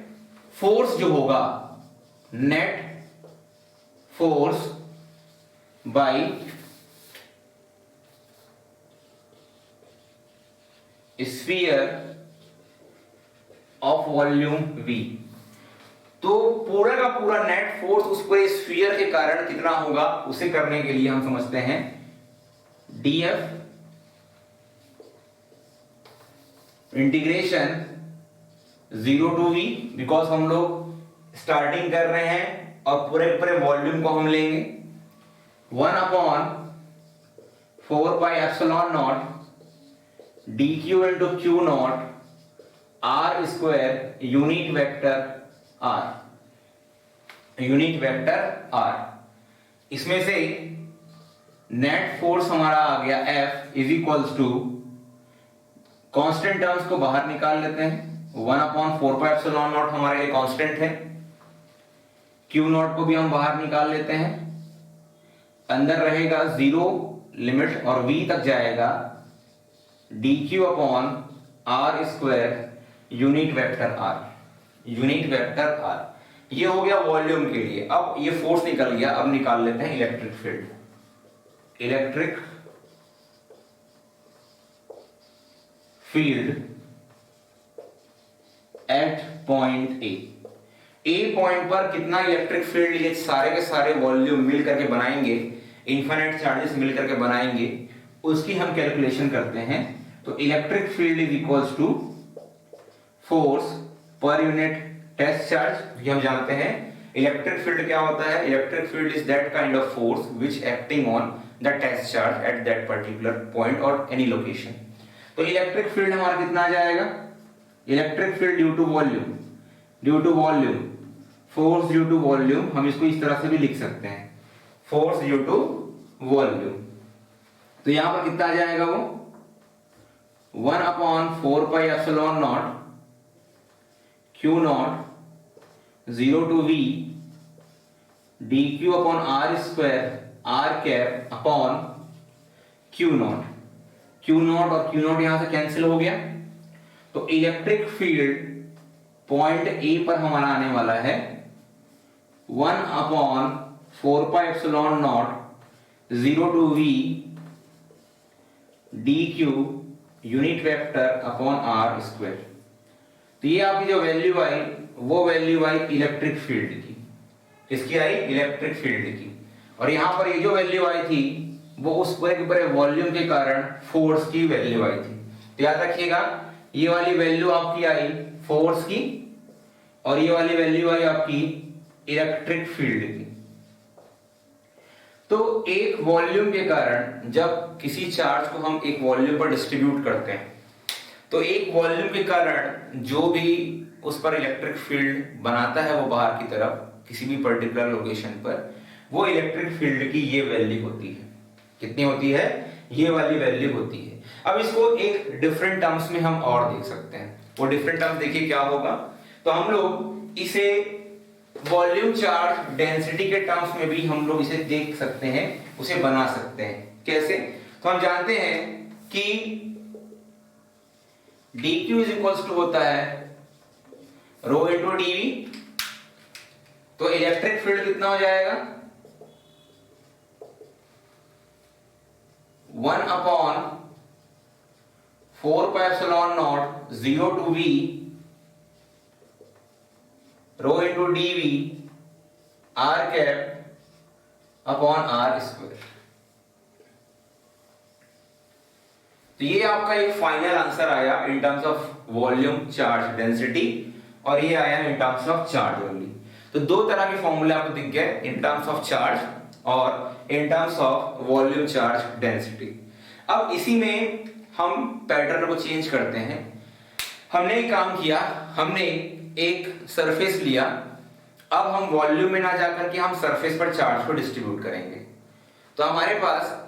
फोर्स जो होगा, net force by sphere of volume V, तो पूरा का पूरा नेट फोर्स उस पूरे स्फीयर के कारण कितना होगा उसे करने के लिए हम समझते हैं df integration 0 to v, because हम लोग स्टार्टिंग कर रहे हैं और पूरे पूरे वॉल्यूम को हम लेंगे 1/4πε0 dq into q naught r square unit vector r। इसमें से नेट फोर्स हमारा आ गया F is equals to, constant terms को बाहर निकाल लेते हैं, 1/4πε0 हमारे लिए कांस्टेंट है, Q नॉट को भी हम बाहर निकाल लेते हैं, अंदर रहेगा 0 लिमिट और V तक जाएगा dq upon r square unit vector r। ये हो गया वॉल्यूम के लिए। अब ये फोर्स निकल गया, अब निकाल लेते हैं electric field at point A point पर कितना इलेक्ट्रिक फील्ड ये सारे के सारे वॉल्यूम मिल करके बनाएंगे, इनफाइनाइट चार्जेस मिल करके बनाएंगे, उसकी हम कैलकुलेशन करते हैं। तो electric field is equals to force per unit test charge. ये हम जानते हैं इलेक्ट्रिक फील्ड क्या होता है। Electric field is that kind of force which acting on the test charge at that particular point और एनी लोकेशन। तो इलेक्ट्रिक फील्ड हमारा कितना आ जाएगा, electric field due to volume, force due to volume, हम इसको इस तरह से भी लिख सकते हैं, फोर्स ड्यू टू वॉल्यूम। तो यहां पर कितना आ जाएगा वो 1/4πε0 Q not 0 to v dq upon r square r cap upon Q naught और Q नॉट यहां से कैंसिल हो गया। तो इलेक्ट्रिक फील्ड पॉइंट A पर हमारा आने वाला है 1/4πε0 0 to v dq unit vector upon r square. तो ये आपकी जो वैल्यू आई वो वैल्यू आई इलेक्ट्रिक फील्ड की, किसकी आई, इलेक्ट्रिक फील्ड की। और यहां पर ये जो वैल्यू आई थी वो उस पूरे के पूरे वॉल्यूम के कारण फोर्स की वैल्यू आई थी। तो याद रखिएगा ये वाली वैल्यू आपकी आई फोर्स की और ये वाली वैल्यू आई आपकी इलेक्ट्रिक फील्ड की। तो एक वॉल्यूम के कारण जब किसी चार्ज को हम एक वॉल्यूम पर डिस्ट्रीब्यूट करते हैं तो एक वॉल्यूम के कारण जो भी उस पर इलेक्ट्रिक फील्ड बनाता है वो बाहर की तरफ किसी भी पर्टिकुलर लोकेशन पर, वो इलेक्ट्रिक फील्ड की ये वैल्यू होती है। कितनी होती है, ये वाली वैल्यू होती है। अब इसको एक डिफरेंट टर्म्स में हम और देख सकते हैं। वो डिफरेंट टर्म्स देखिए क्या होगा। तो हम लोग इसे वॉल्यूम चार्ज डेंसिटी के टर्म्स में भी हम लोग इसे देख सकते हैं, उसे बना सकते हैं। कैसे, तो हम जानते हैं कि dq इज इक्वल्स टू होता है रो इंटू dv। तो इलेक्ट्रिक फील्ड कितना हो जाएगा 1/4πε0 0 to v rho into dv r cap upon r square. तो ये आपका एक फाइनल आंसर आया in terms of volume charge density और ये आया in terms of charge only. तो दो तरह के फॉर्मूले आपको दिख गए, इन टर्म्स ऑफ चार्ज और इन terms of volume charge density. अब इसी में हम पैटर्न को चेंज करते हैं। हमने एक काम किया, हमने एक सरफेस लिया, अब हम वॉल्यूम में ना जाकर के हम सरफेस पर चार्ज को डिस्ट्रीब्यूट करेंगे। तो हमारे पास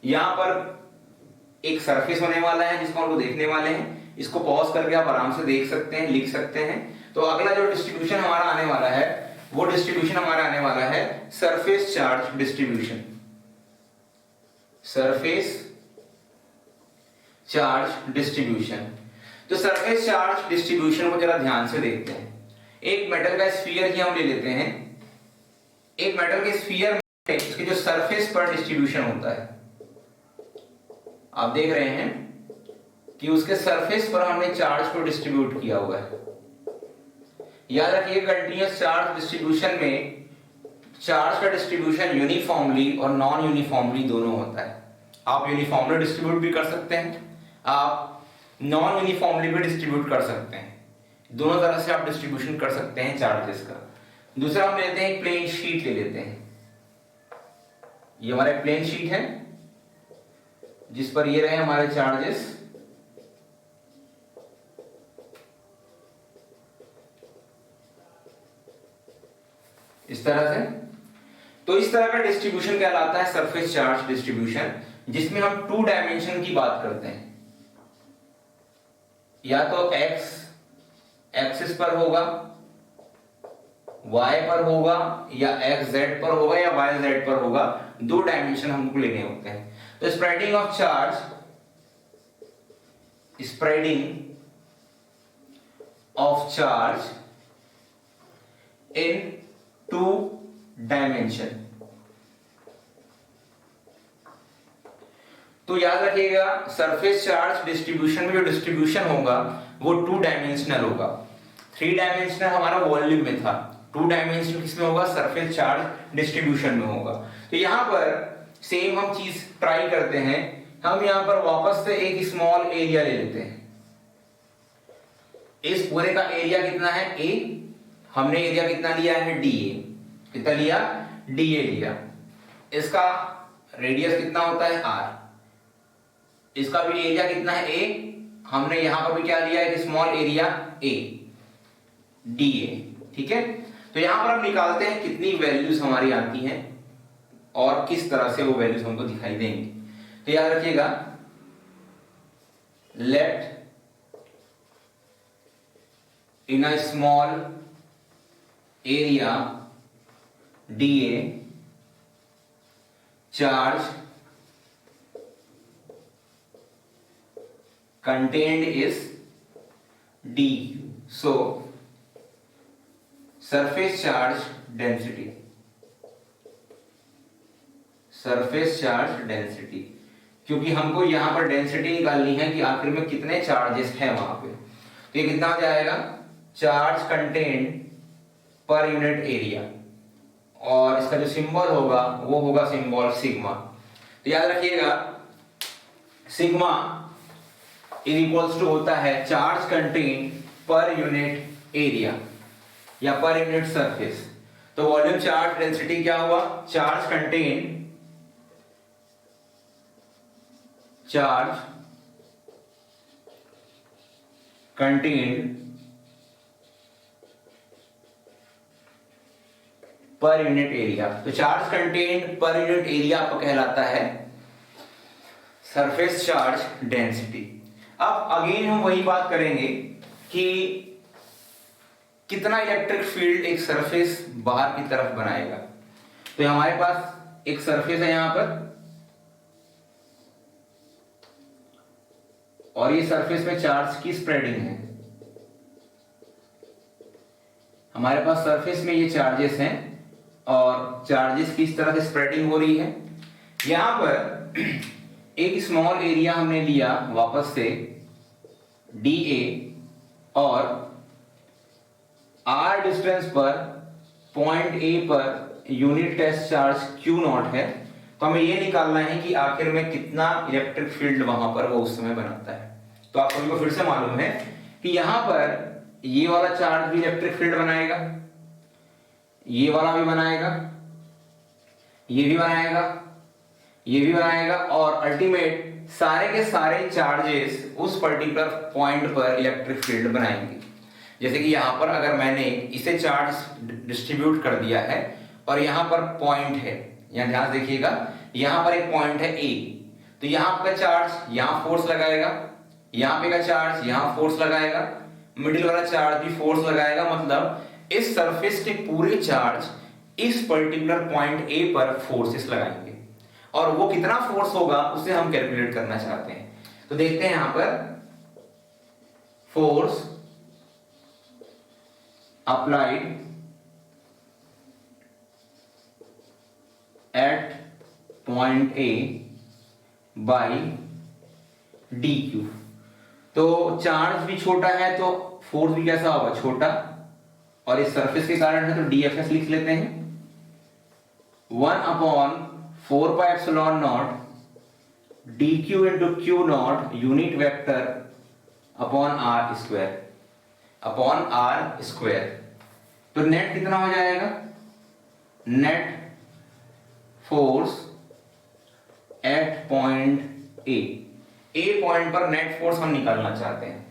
यहां पर एक सरफेस होने वाला है जिसको हम लोग देखने वाले हैं। इसको पॉज करके आप आराम से देख सकते हैं, लिख सकते हैं। तो अगला जो डिस्ट्रीब्यूशन हमारा आने वाला है वो डिस्ट्रीब्यूशन हमारा आने वाला है surface charge distribution. Surface charge distribution. तो सरफेस चार्ज डिस्ट्रीब्यूशन को जरा ध्यान से देखते हैं। एक मेटल का स्फीयर ही हम ले लेते हैं। एक मेटल के स्फीयर में इसके जो सरफेस पर डिस्ट्रीब्यूशन होता है, आप देख रहे हैं कि उसके सरफेस पर हमने चार्ज को डिस्ट्रीब्यूट किया हुआ है। याद रखिए कंटीन्यूअस चार्ज डिस्ट्रीब्यूशन में चार्ज का डिस्ट्रीब्यूशन यूनिफॉर्मली और नॉन यूनिफॉर्मली दोनों होता है। आप यूनिफॉर्मली डिस्ट्रीब्यूट भी कर सकते हैं, आप नॉन यूनिफॉर्मली भी डिस्ट्रीब्यूट कर सकते हैं। दोनों तरह से आप डिस्ट्रीब्यूशन कर सकते हैं चार्जेस का। दूसरा हम लेते हैं प्लेन शीट ले लेते हैं। ये हमारा प्लेन शीट है जिस पर ये रहे हमारे चार्जेस। इस तरह से, तो इस तरह का डिस्ट्रीब्यूशन कहलाता है सरफेस चार्ज डिस्ट्रीब्यूशन, जिसमें हम 2 डायमेंशन की बात करते हैं। या तो एक्स एक्सिस पर होगा, y पर होगा, या एक्स जेड पर होगा, या y जेड पर होगा। 2 डायमेंशन हमको लेने होते हैं। तो spreading of charge, spreading of charge in 2 dimension. तो याद रखिएगा सरफेस चार्ज डिस्ट्रीब्यूशन में जो डिस्ट्रीब्यूशन होगा वो 2 डायमेंशनल होगा। 3 डायमेंशनल हमारा वॉल्यूम में था, 2 डायमेंशनल किसमें होगा? सरफेस चार्ज डिस्ट्रीब्यूशन में होगा। तो यहां पर सेम हम चीज ट्राई करते हैं। हम यहां पर वापस से एक स्मॉल एरिया ले लेते हैं। इस पूरे का एरिया कितना है? ए। हमने एरिया कितना लिया है? D A. कितना लिया? डी ए लिया। इसका रेडियस कितना होता है? आर। इसका भी एरिया कितना है? ए। हमने यहां पर भी क्या लिया? एक small area A, D A. ठीक है, तो यहां पर हम निकालते हैं कितनी वैल्यूज हमारी आती हैं और किस तरह से वो वैल्यूज हमको दिखाई देंगी। तो याद रखिएगा, let in a small area d A charge contained is dq. So surface charge density, surface charge density, क्योंकि हमको यहां पर डेंसिटी निकालनी है कि आखिर में कितने चार्जेस हैं वहां पे। तो ये कितना हो जाएगा? Charge contained per unit area, और इसका जो सिंबल होगा वो होगा सिंबल सिग्मा। तो याद रखिएगा सिग्मा इज इक्वल्स टू होता है charge content per unit area या पर यूनिट सरफेस। तो वॉल्यूम चार्ज डेंसिटी क्या हुआ? Charge content, charge content per unit area. तो charge content per unit area आपको कहलाता है सरफेस चार्ज डेंसिटी। अब अगेन हम वही बात करेंगे कि कितना इलेक्ट्रिक फील्ड एक सरफेस बाहर की तरफ बनाएगा। तो हमारे पास एक सरफेस है यहां पर, और ये सरफेस में चार्ज की स्प्रेडिंग है। हमारे पास सरफेस में ये चार्जेस हैं और चार्जेस किस तरह से स्प्रेडिंग हो रही है। यहां पर एक स्मॉल एरिया हमने लिया वापस से डी ए, और आर डिस्टेंस पर पॉइंट ए पर unit test charge q naught है। तो हमें ये निकालना है कि आखिर में कितना इलेक्ट्रिक फील्ड वहां पर वो उस समय बनाता है। तो आप सभी को फिर से मालूम है कि यहां पर ये वाला चार्ज भी इलेक्ट्रिक फील्ड बनाएगा, ये वाला भी बनाएगा, ये भी बनाएगा, ये भी बनाएगा, और अल्टीमेट सारे के सारे चार्जेस उस पर्टिकुलर पॉइंट पर इलेक्ट्रिक फील्ड बनाएंगे। जैसे कि यहां पर अगर मैंने इसे चार्ज डिस्ट्रीब्यूट कर दिया है और यहां पर पॉइंट है, यहां ध्यान देखिएगा, यहां पर एक पॉइंट है ए, तो यहां का चार्ज यहां फोर्स लगाएगा, यहां पे का चार्ज यहां फोर्स लगाएगा, मिडिल वाला चार्ज भी फोर्स लगाएगा। मतलब इस सरफेस के पूरे चार्ज इस पर्टिकुलर पॉइंट ए पर फोर्सेस लगाएंगे, और वो कितना फोर्स होगा उसे हम कैलकुलेट करना चाहते हैं। तो देखते हैं यहां पर force applied at point A by D Q. तो चार्ज भी छोटा है तो फोर्स भी कैसा होगा? छोटा, और इस सरफेस के कारण है तो डीएफएस लिख लेते हैं 1/4 pi epsilon not dq into q naught unit vector upon r square. तो नेट कितना हो जाएगा? Net force at point A point पर नेट फोर्स हम निकालना चाहते हैं,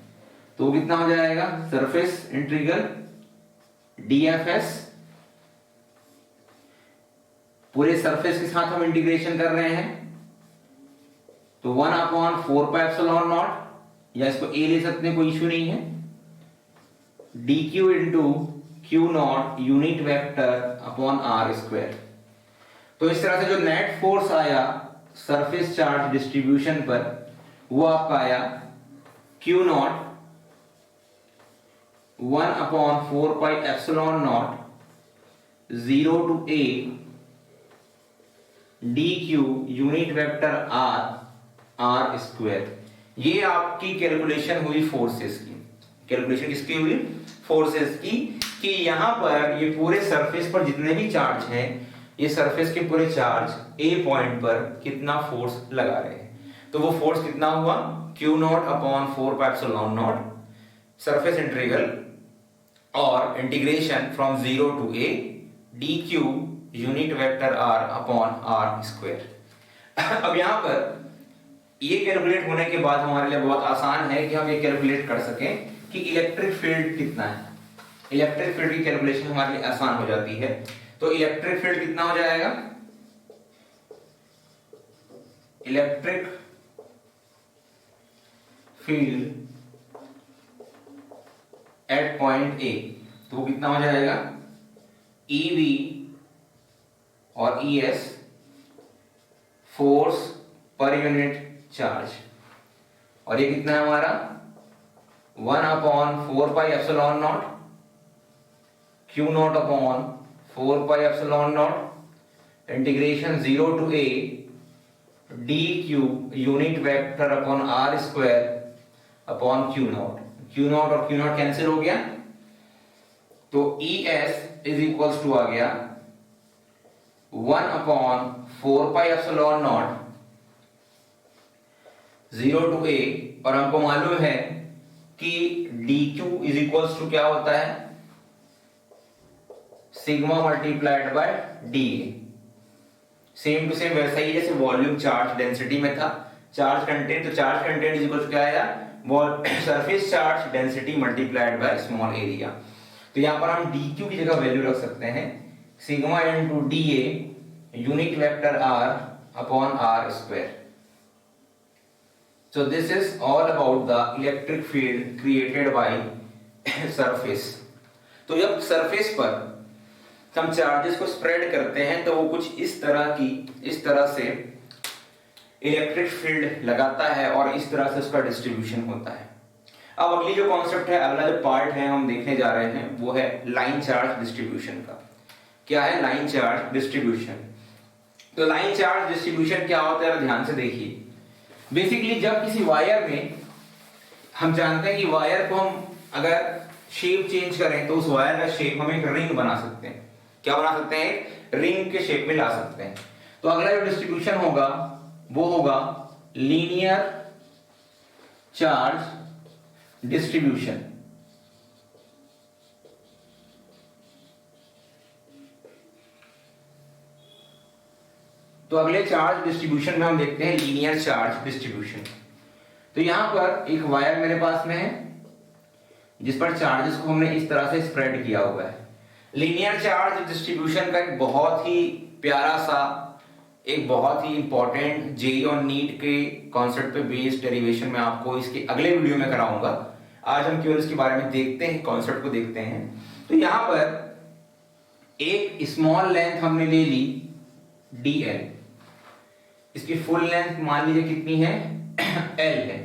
तो कितना हो जाएगा? सरफेस इंटीग्रल dfs, पूरे सरफेस के साथ हम इंटीग्रेशन कर रहे हैं, तो 1/4πε0, या इसको a ले सकते हैं, कोई इश्यू नहीं है, dq into q naught unit vector upon r square. तो इस तरह से जो नेट फोर्स आया सरफेस चार्ज डिस्ट्रीब्यूशन पर, वो आपका आया q naught 1/4πε0 0 to a dq unit vector r square. ये आपकी कैलकुलेशन हुई फोर्सेस की। कैलकुलेशन किसकी हुई? फोर्सेस की, कि यहां पर ये पूरे सरफेस पर जितने भी चार्ज हैं, ये सरफेस के पूरे चार्ज a पॉइंट पर कितना फोर्स लगा रहे हैं। तो वो फोर्स कितना हुआ? q not upon 4πε0 surface integral और integration from 0 to a dq unit vector r upon r square. अब यहां पर ये कैलकुलेट होने के बाद हमारे लिए बहुत आसान है कि हम ये कैलकुलेट कर सकें कि इलेक्ट्रिक फील्ड कितना है। इलेक्ट्रिक फील्ड की कैलकुलेशन हमारे लिए आसान हो जाती है। तो इलेक्ट्रिक फील्ड कितना हो जाएगा? Electric field at point A, तो वो कितना हो जाएगा? EV और ES force per unit charge, और ये कितना है हमारा? 1/4πε0 q not upon 4πε0 integration 0 to a dq unit vector upon r square upon q naught और q नॉट कैंसिल हो गया, तो ES इज इक्वल्स टू आ गया 1/4πε0 0 to a, और हमको मालूम है कि dq इज इक्वल्स टू क्या होता है? Sigma multiplied by dA। Same to same वैसा ही जैसे वॉल्यूम चार्ज डेंसिटी में था, चार्ज कंटेंट, तो charge content is equals to क्या आया? Surface charge density multiplied by small area. तो यहां पर हम dq की जगह वैल्यू रख सकते हैं sigma into dA unit vector r upon r square. So this is all about the electric field created by surface। तो जब सरफेस पर हम चार्जेस को स्प्रेड करते हैं, तो वो कुछ इस तरह से इलेक्ट्रिक फील्ड लगाता है और इस तरह से उसका डिस्ट्रीब्यूशन होता है। अब अगली जो कॉन्सेप्ट है, अगला जो पार्ट है हम देखने जा रहे हैं, वो है लाइन चार्ज डिस्ट्रीब्यूशन का। क्या है लाइन चार्ज डिस्ट्रीब्यूशन? तो लाइन चार्ज डिस्ट्रीब्यूशन क्या होता है, ध्यान से देखिए। बेसिकली जब किसी वायर में, हम जानते हैं कि वायर को हम अगर शेप चेंज करें तो उस वायर का शेप हम एक रिंग बना सकते हैं। क्या बना सकते हैं? एक रिंग के शेप में ला सकते हैं। तो अगला जो डिस्ट्रीब्यूशन होगा वो होगा लीनियर चार्ज डिस्ट्रीब्यूशन। तो अगले चार्ज डिस्ट्रीब्यूशन में हम देखते हैं लीनियर चार्ज डिस्ट्रीब्यूशन। तो यहां पर एक वायर मेरे पास में है जिस पर चार्जेस को हमने इस तरह से स्प्रेड किया हुआ है। लीनियर चार्ज डिस्ट्रीब्यूशन का एक बहुत ही प्यारा सा, एक बहुत ही इंपॉर्टेंट जेईई और नीट के कॉन्सेप्ट पे बेस्ड डेरिवेशन में आपको इसके अगले वीडियो में कराऊंगा। आज हम केवल इसके बारे में देखते हैं, कॉन्सेप्ट को देखते हैं। तो यहां पर एक स्मॉल लेंथ हमने ले ली dl, इसकी फुल लेंथ मान लीजिए कितनी है l है।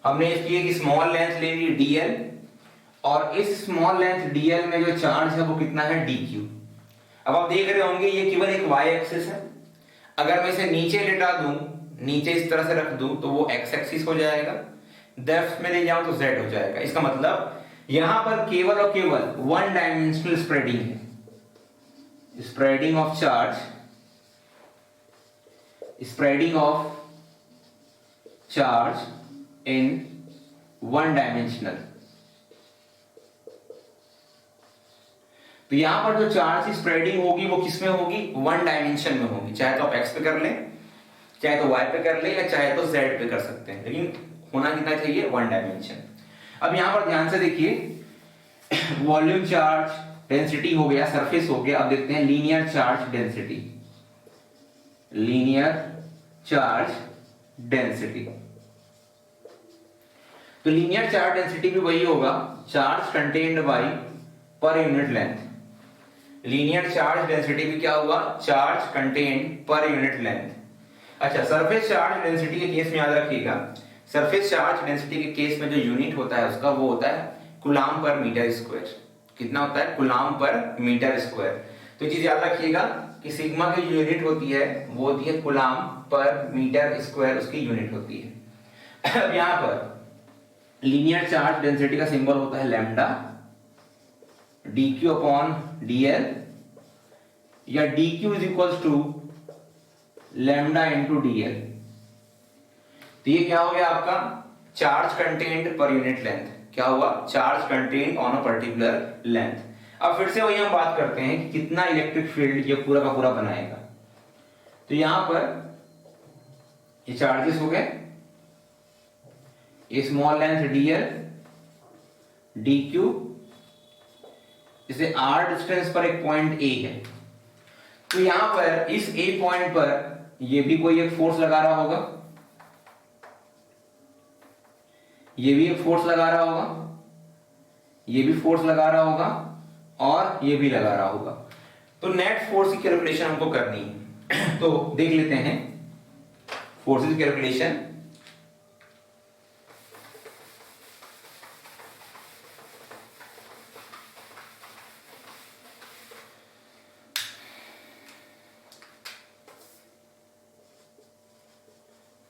हमने इसकी एक स्मॉल लेंथ ले ली dl, और इस स्मॉल लेंथ dl में जो चार्ज है वो कितना है dq। अब आप देख रहे होंगे ये केवल एक y एक्सिस है। अगर मैं इसे नीचे लेटा दूं, नीचे इस तरह से रख दूं, तो वो x एक्सिस हो जाएगा, डेप्थ में ले जाऊं तो z हो जाएगा। इसका मतलब यहां पर केवल और केवल वन डायमेंशनल स्प्रेडिंग है, spreading of charge, spreading of charge in one dimensional. तो यहां पर जो चार्ज की स्प्रेडिंग होगी वो किस में होगी, वन डायमेंशन में होगी। चाहे तो आप एक्स पे कर लें, चाहे तो वाई पे कर ले, या चाहे तो जेड पे कर सकते हैं, लेकिन होना कितना चाहिए, वन डायमेंशन। अब यहां पर ध्यान से देखिए, वॉल्यूम चार्ज डेंसिटी हो गया, सरफेस हो गया। अब देखते हैं linear charge density. Linear charge density, तो लीनियर चार्ज डेंसिटी भी वही होगा, charge contained by per unit length. Linear charge density भी क्या हुआ, charge contained per unit length. अच्छा, सरफेस चार्ज डेंसिटी के केस में याद रखिएगा, सरफेस चार्ज डेंसिटी के केस में जो यूनिट होता है उसका वो होता है कूलम्ब पर मीटर स्क्वायर। कितना होता है, कूलम्ब पर मीटर स्क्वायर। तो ये चीज याद रखिएगा कि सिग्मा की जो यूनिट होती है वो होती है कूलम्ब पर मीटर स्क्वायर, उसकी यूनिट होती है। अब यहां पर लीनियर चार्ज डेंसिटी का सिंबल होता है लैम्डा, dq अपॉन dl, या dq is equals to lambda into dl। तो ये क्या हो गया आपका, charge contained per unit length. क्या हुआ, charge contained on a particular length. अब फिर से वही हम बात करते हैं कि कितना इलेक्ट्रिक फील्ड ये पूरा का पूरा बनाएगा। तो यहां पर ये चार्जेस हो गए, ये स्मॉल लेंथ dl, dq, इसे r डिस्टेंस पर एक पॉइंट A है। तो यहां पर इस A पॉइंट पर ये भी कोई एक फोर्स लगा रहा होगा, ये भी एक फोर्स लगा रहा होगा, ये भी फोर्स लगा रहा होगा, और ये भी लगा रहा होगा। तो नेट फोर्स की कैलकुलेशन हमको करनी है। तो देख लेते हैं forces calculation.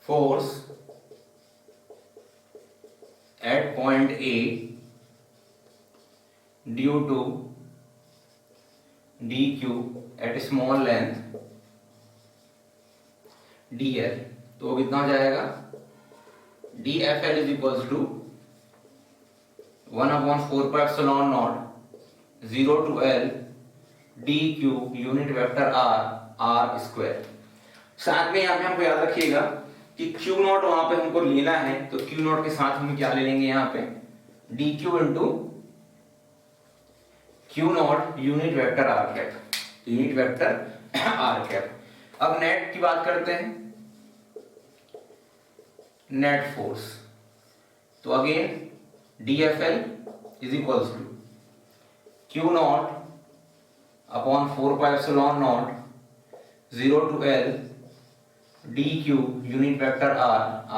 Force at point A due to dq at small length dl, तो कितना हो जाएगा, dFL is equals to 1/4πε0 0 to L dq unit vector r square. साथ में यहाँ पे हमको याद रखिएगा कि Q नॉट वहां पे हमको लेना है, तो Q नॉट के साथ हम क्या ले लेंगे, यहाँ पे dq into Q naught unit vector r cap, unit vector r cap. अब नेट की बात करते हैं, नेट फोर्स। तो again DFL is equals to Q not upon 4πε0 0 to L dq unit vector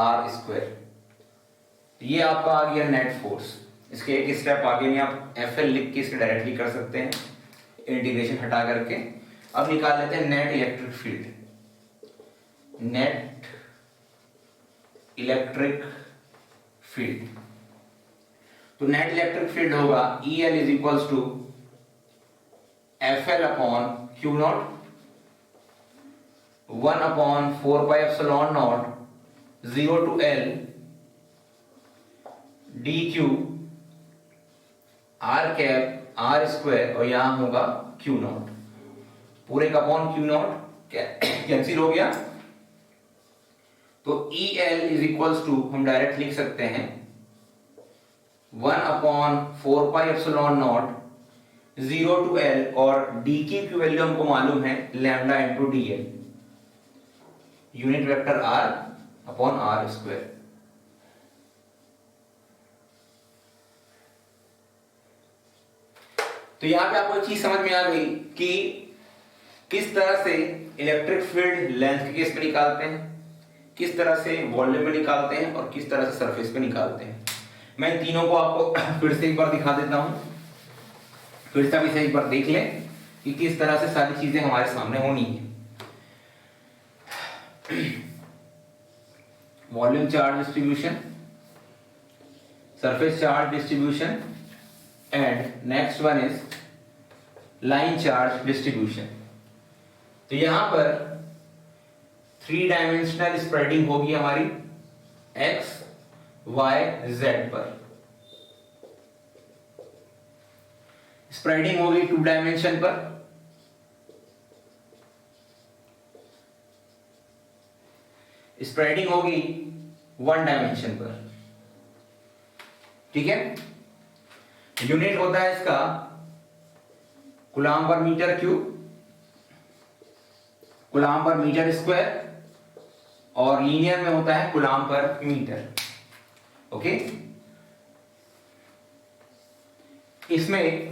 r square. ये आपका आ गया नेट फोर्स। इसके एक स्टेप आगे में आप FL लिख के इसके डायरेक्टली कर सकते हैं, इंटीग्रेशन हटा करके। अब निकाल लेते हैं net electric field. Net electric field, तो नेट इलेक्ट्रिक फील्ड होगा EL is equals to FL upon Q naught 1/4πε0 0 to L dq r cap r square, और यहां होगा Q नॉट, पूरे का अपॉन Q नॉट कैंसिल हो गया। तो EL इज इक्वल्स टू हम डायरेक्ट लिख सकते हैं 1/4πε0 0 to L, और dq की वैल्यू हमको मालूम है lambda into dl, unit vector r upon r square. तो यहां पे आपको एक चीज समझ में आ गई कि किस तरह से इलेक्ट्रिक फील्ड लेंथ के केस पे निकालते हैं, किस तरह से वॉल्यूम में निकालते हैं, और किस तरह से सरफेस पे निकालते हैं। मैं इन तीनों को आपको फिर से एक बार दिखा देता हूं, फिर से इसे एक बार देख लें कि किस तरह से सारी चीजें हमारे सामने होनी है। Volume charge distribution, surface charge distribution, and next one is line charge distribution. तो यहां पर 3 डायमेंशनल स्प्रेडिंग होगी हमारी, एक्स वाई जेड पर। स्प्रेडिंग होगी 2 डायमेंशन पर, स्प्रेडिंग होगी 1 डायमेंशन पर। ठीक है, यूनिट होता है इसका coulomb per metre cube, coulomb per metre square, और लीनियर में होता है कूलम पर मीटर। ओके, इसमें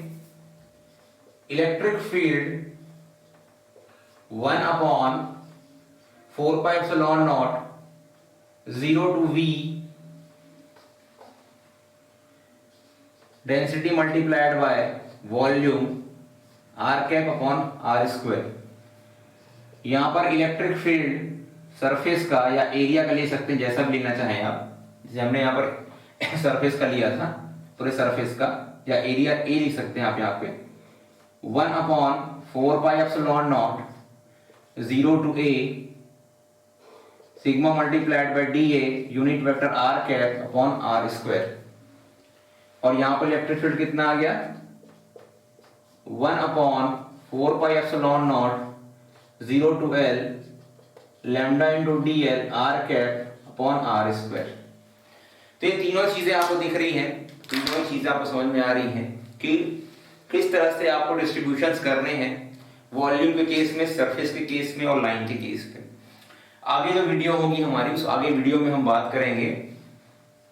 electric field 1/4πε0 0 to v density multiplied by volume r cap upon r square. यहां पर इलेक्ट्रिक फील्ड सरफेस का या एरिया का ले सकते हैं, जैसा भी लेना चाहें आप। जैसे हमने यहाँ पर सरफेस का लिया था, पूरे सरफेस का या एरिया ए लिख सकते हैं आप यहाँ पे 1/4πε0 0 to a sigma multiplied by dA unit vector r cap upon r square. और यहां पर इलेक्ट्रिक फील्ड कितना आ गया 1/4πε0 0 to l lambda into dl r cap upon r square. तो ये तीनों चीजें आपको दिख रही हैं, तीनों चीजें आपको समझ में आ रही हैं कि किस तरह से आपको डिस्ट्रीब्यूशंस करने हैं वॉल्यूम के केस में, सरफेस के केस में और लाइन के केस में। आगे जो वीडियो होगी हमारी, उस आगे वीडियो में हम बात करेंगे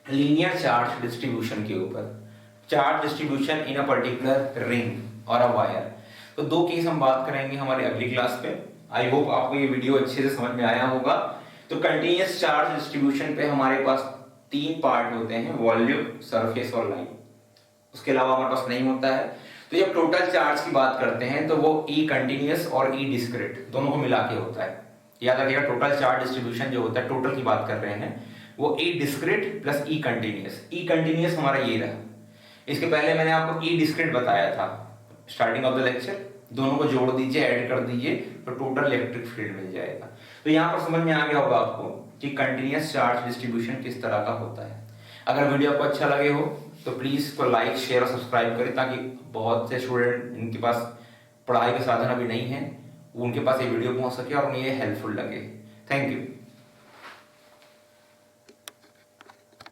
लीनियर चार्ज डिस्ट्रीब्यूशन के ऊपर, charge distribution in a particular ring और अ वायर। तो 2 केस हम बात करेंगे हमारे अगली क्लास पे। आई होप आपको ये वीडियो अच्छे से समझ में आया होगा। तो कंटिन्यूअस चार्ज डिस्ट्रीब्यूशन पे हमारे पास 3 पार्ट होते हैं, वॉल्यूम, सरफेस और लाइन। उसके अलावा हमारे पास नहीं होता है। तो जब टोटल चार्ज की बात करते हैं तो वो ई कंटिन्यूअस और ई डिस्क्रीट दोनों को मिला के होता है। याद रखिएगा, टोटल चार्ज डिस्ट्रीब्यूशन जो होता है, टोटल की बात कर रहे हैं, वो ई डिस्क्रीट प्लस ई कंटिन्यूअस। ई कंटिन्यूअस हमारा ये रहा। इसके पहले मैंने आपको ई डिस्क्रीट बताया था स्टार्टिंग ऑफ द लेक्चर। दोनों को जोड़ दीजिए, ऐड कर दीजिए, तो टोटल इलेक्ट्रिक फील्ड मिल जाएगा। तो यहाँ पर समझ में आ गया होगा आपको कि कंटिन्यूअस चार्ज डिस्ट्रीब्यूशन किस तरह का होता है। अगर वीडियो आपको अच्छा लगे हो तो प्लीज इसको लाइक, शेयर और सब्सक्राइब करें, ताकि बहुत से स्टूडेंट जिनके पास पढ़ाई के साधन अभी नहीं है, उनके पास ये वीडियो पहुंच सके और उन्हें ये हेल्पफुल लगे। Thank you.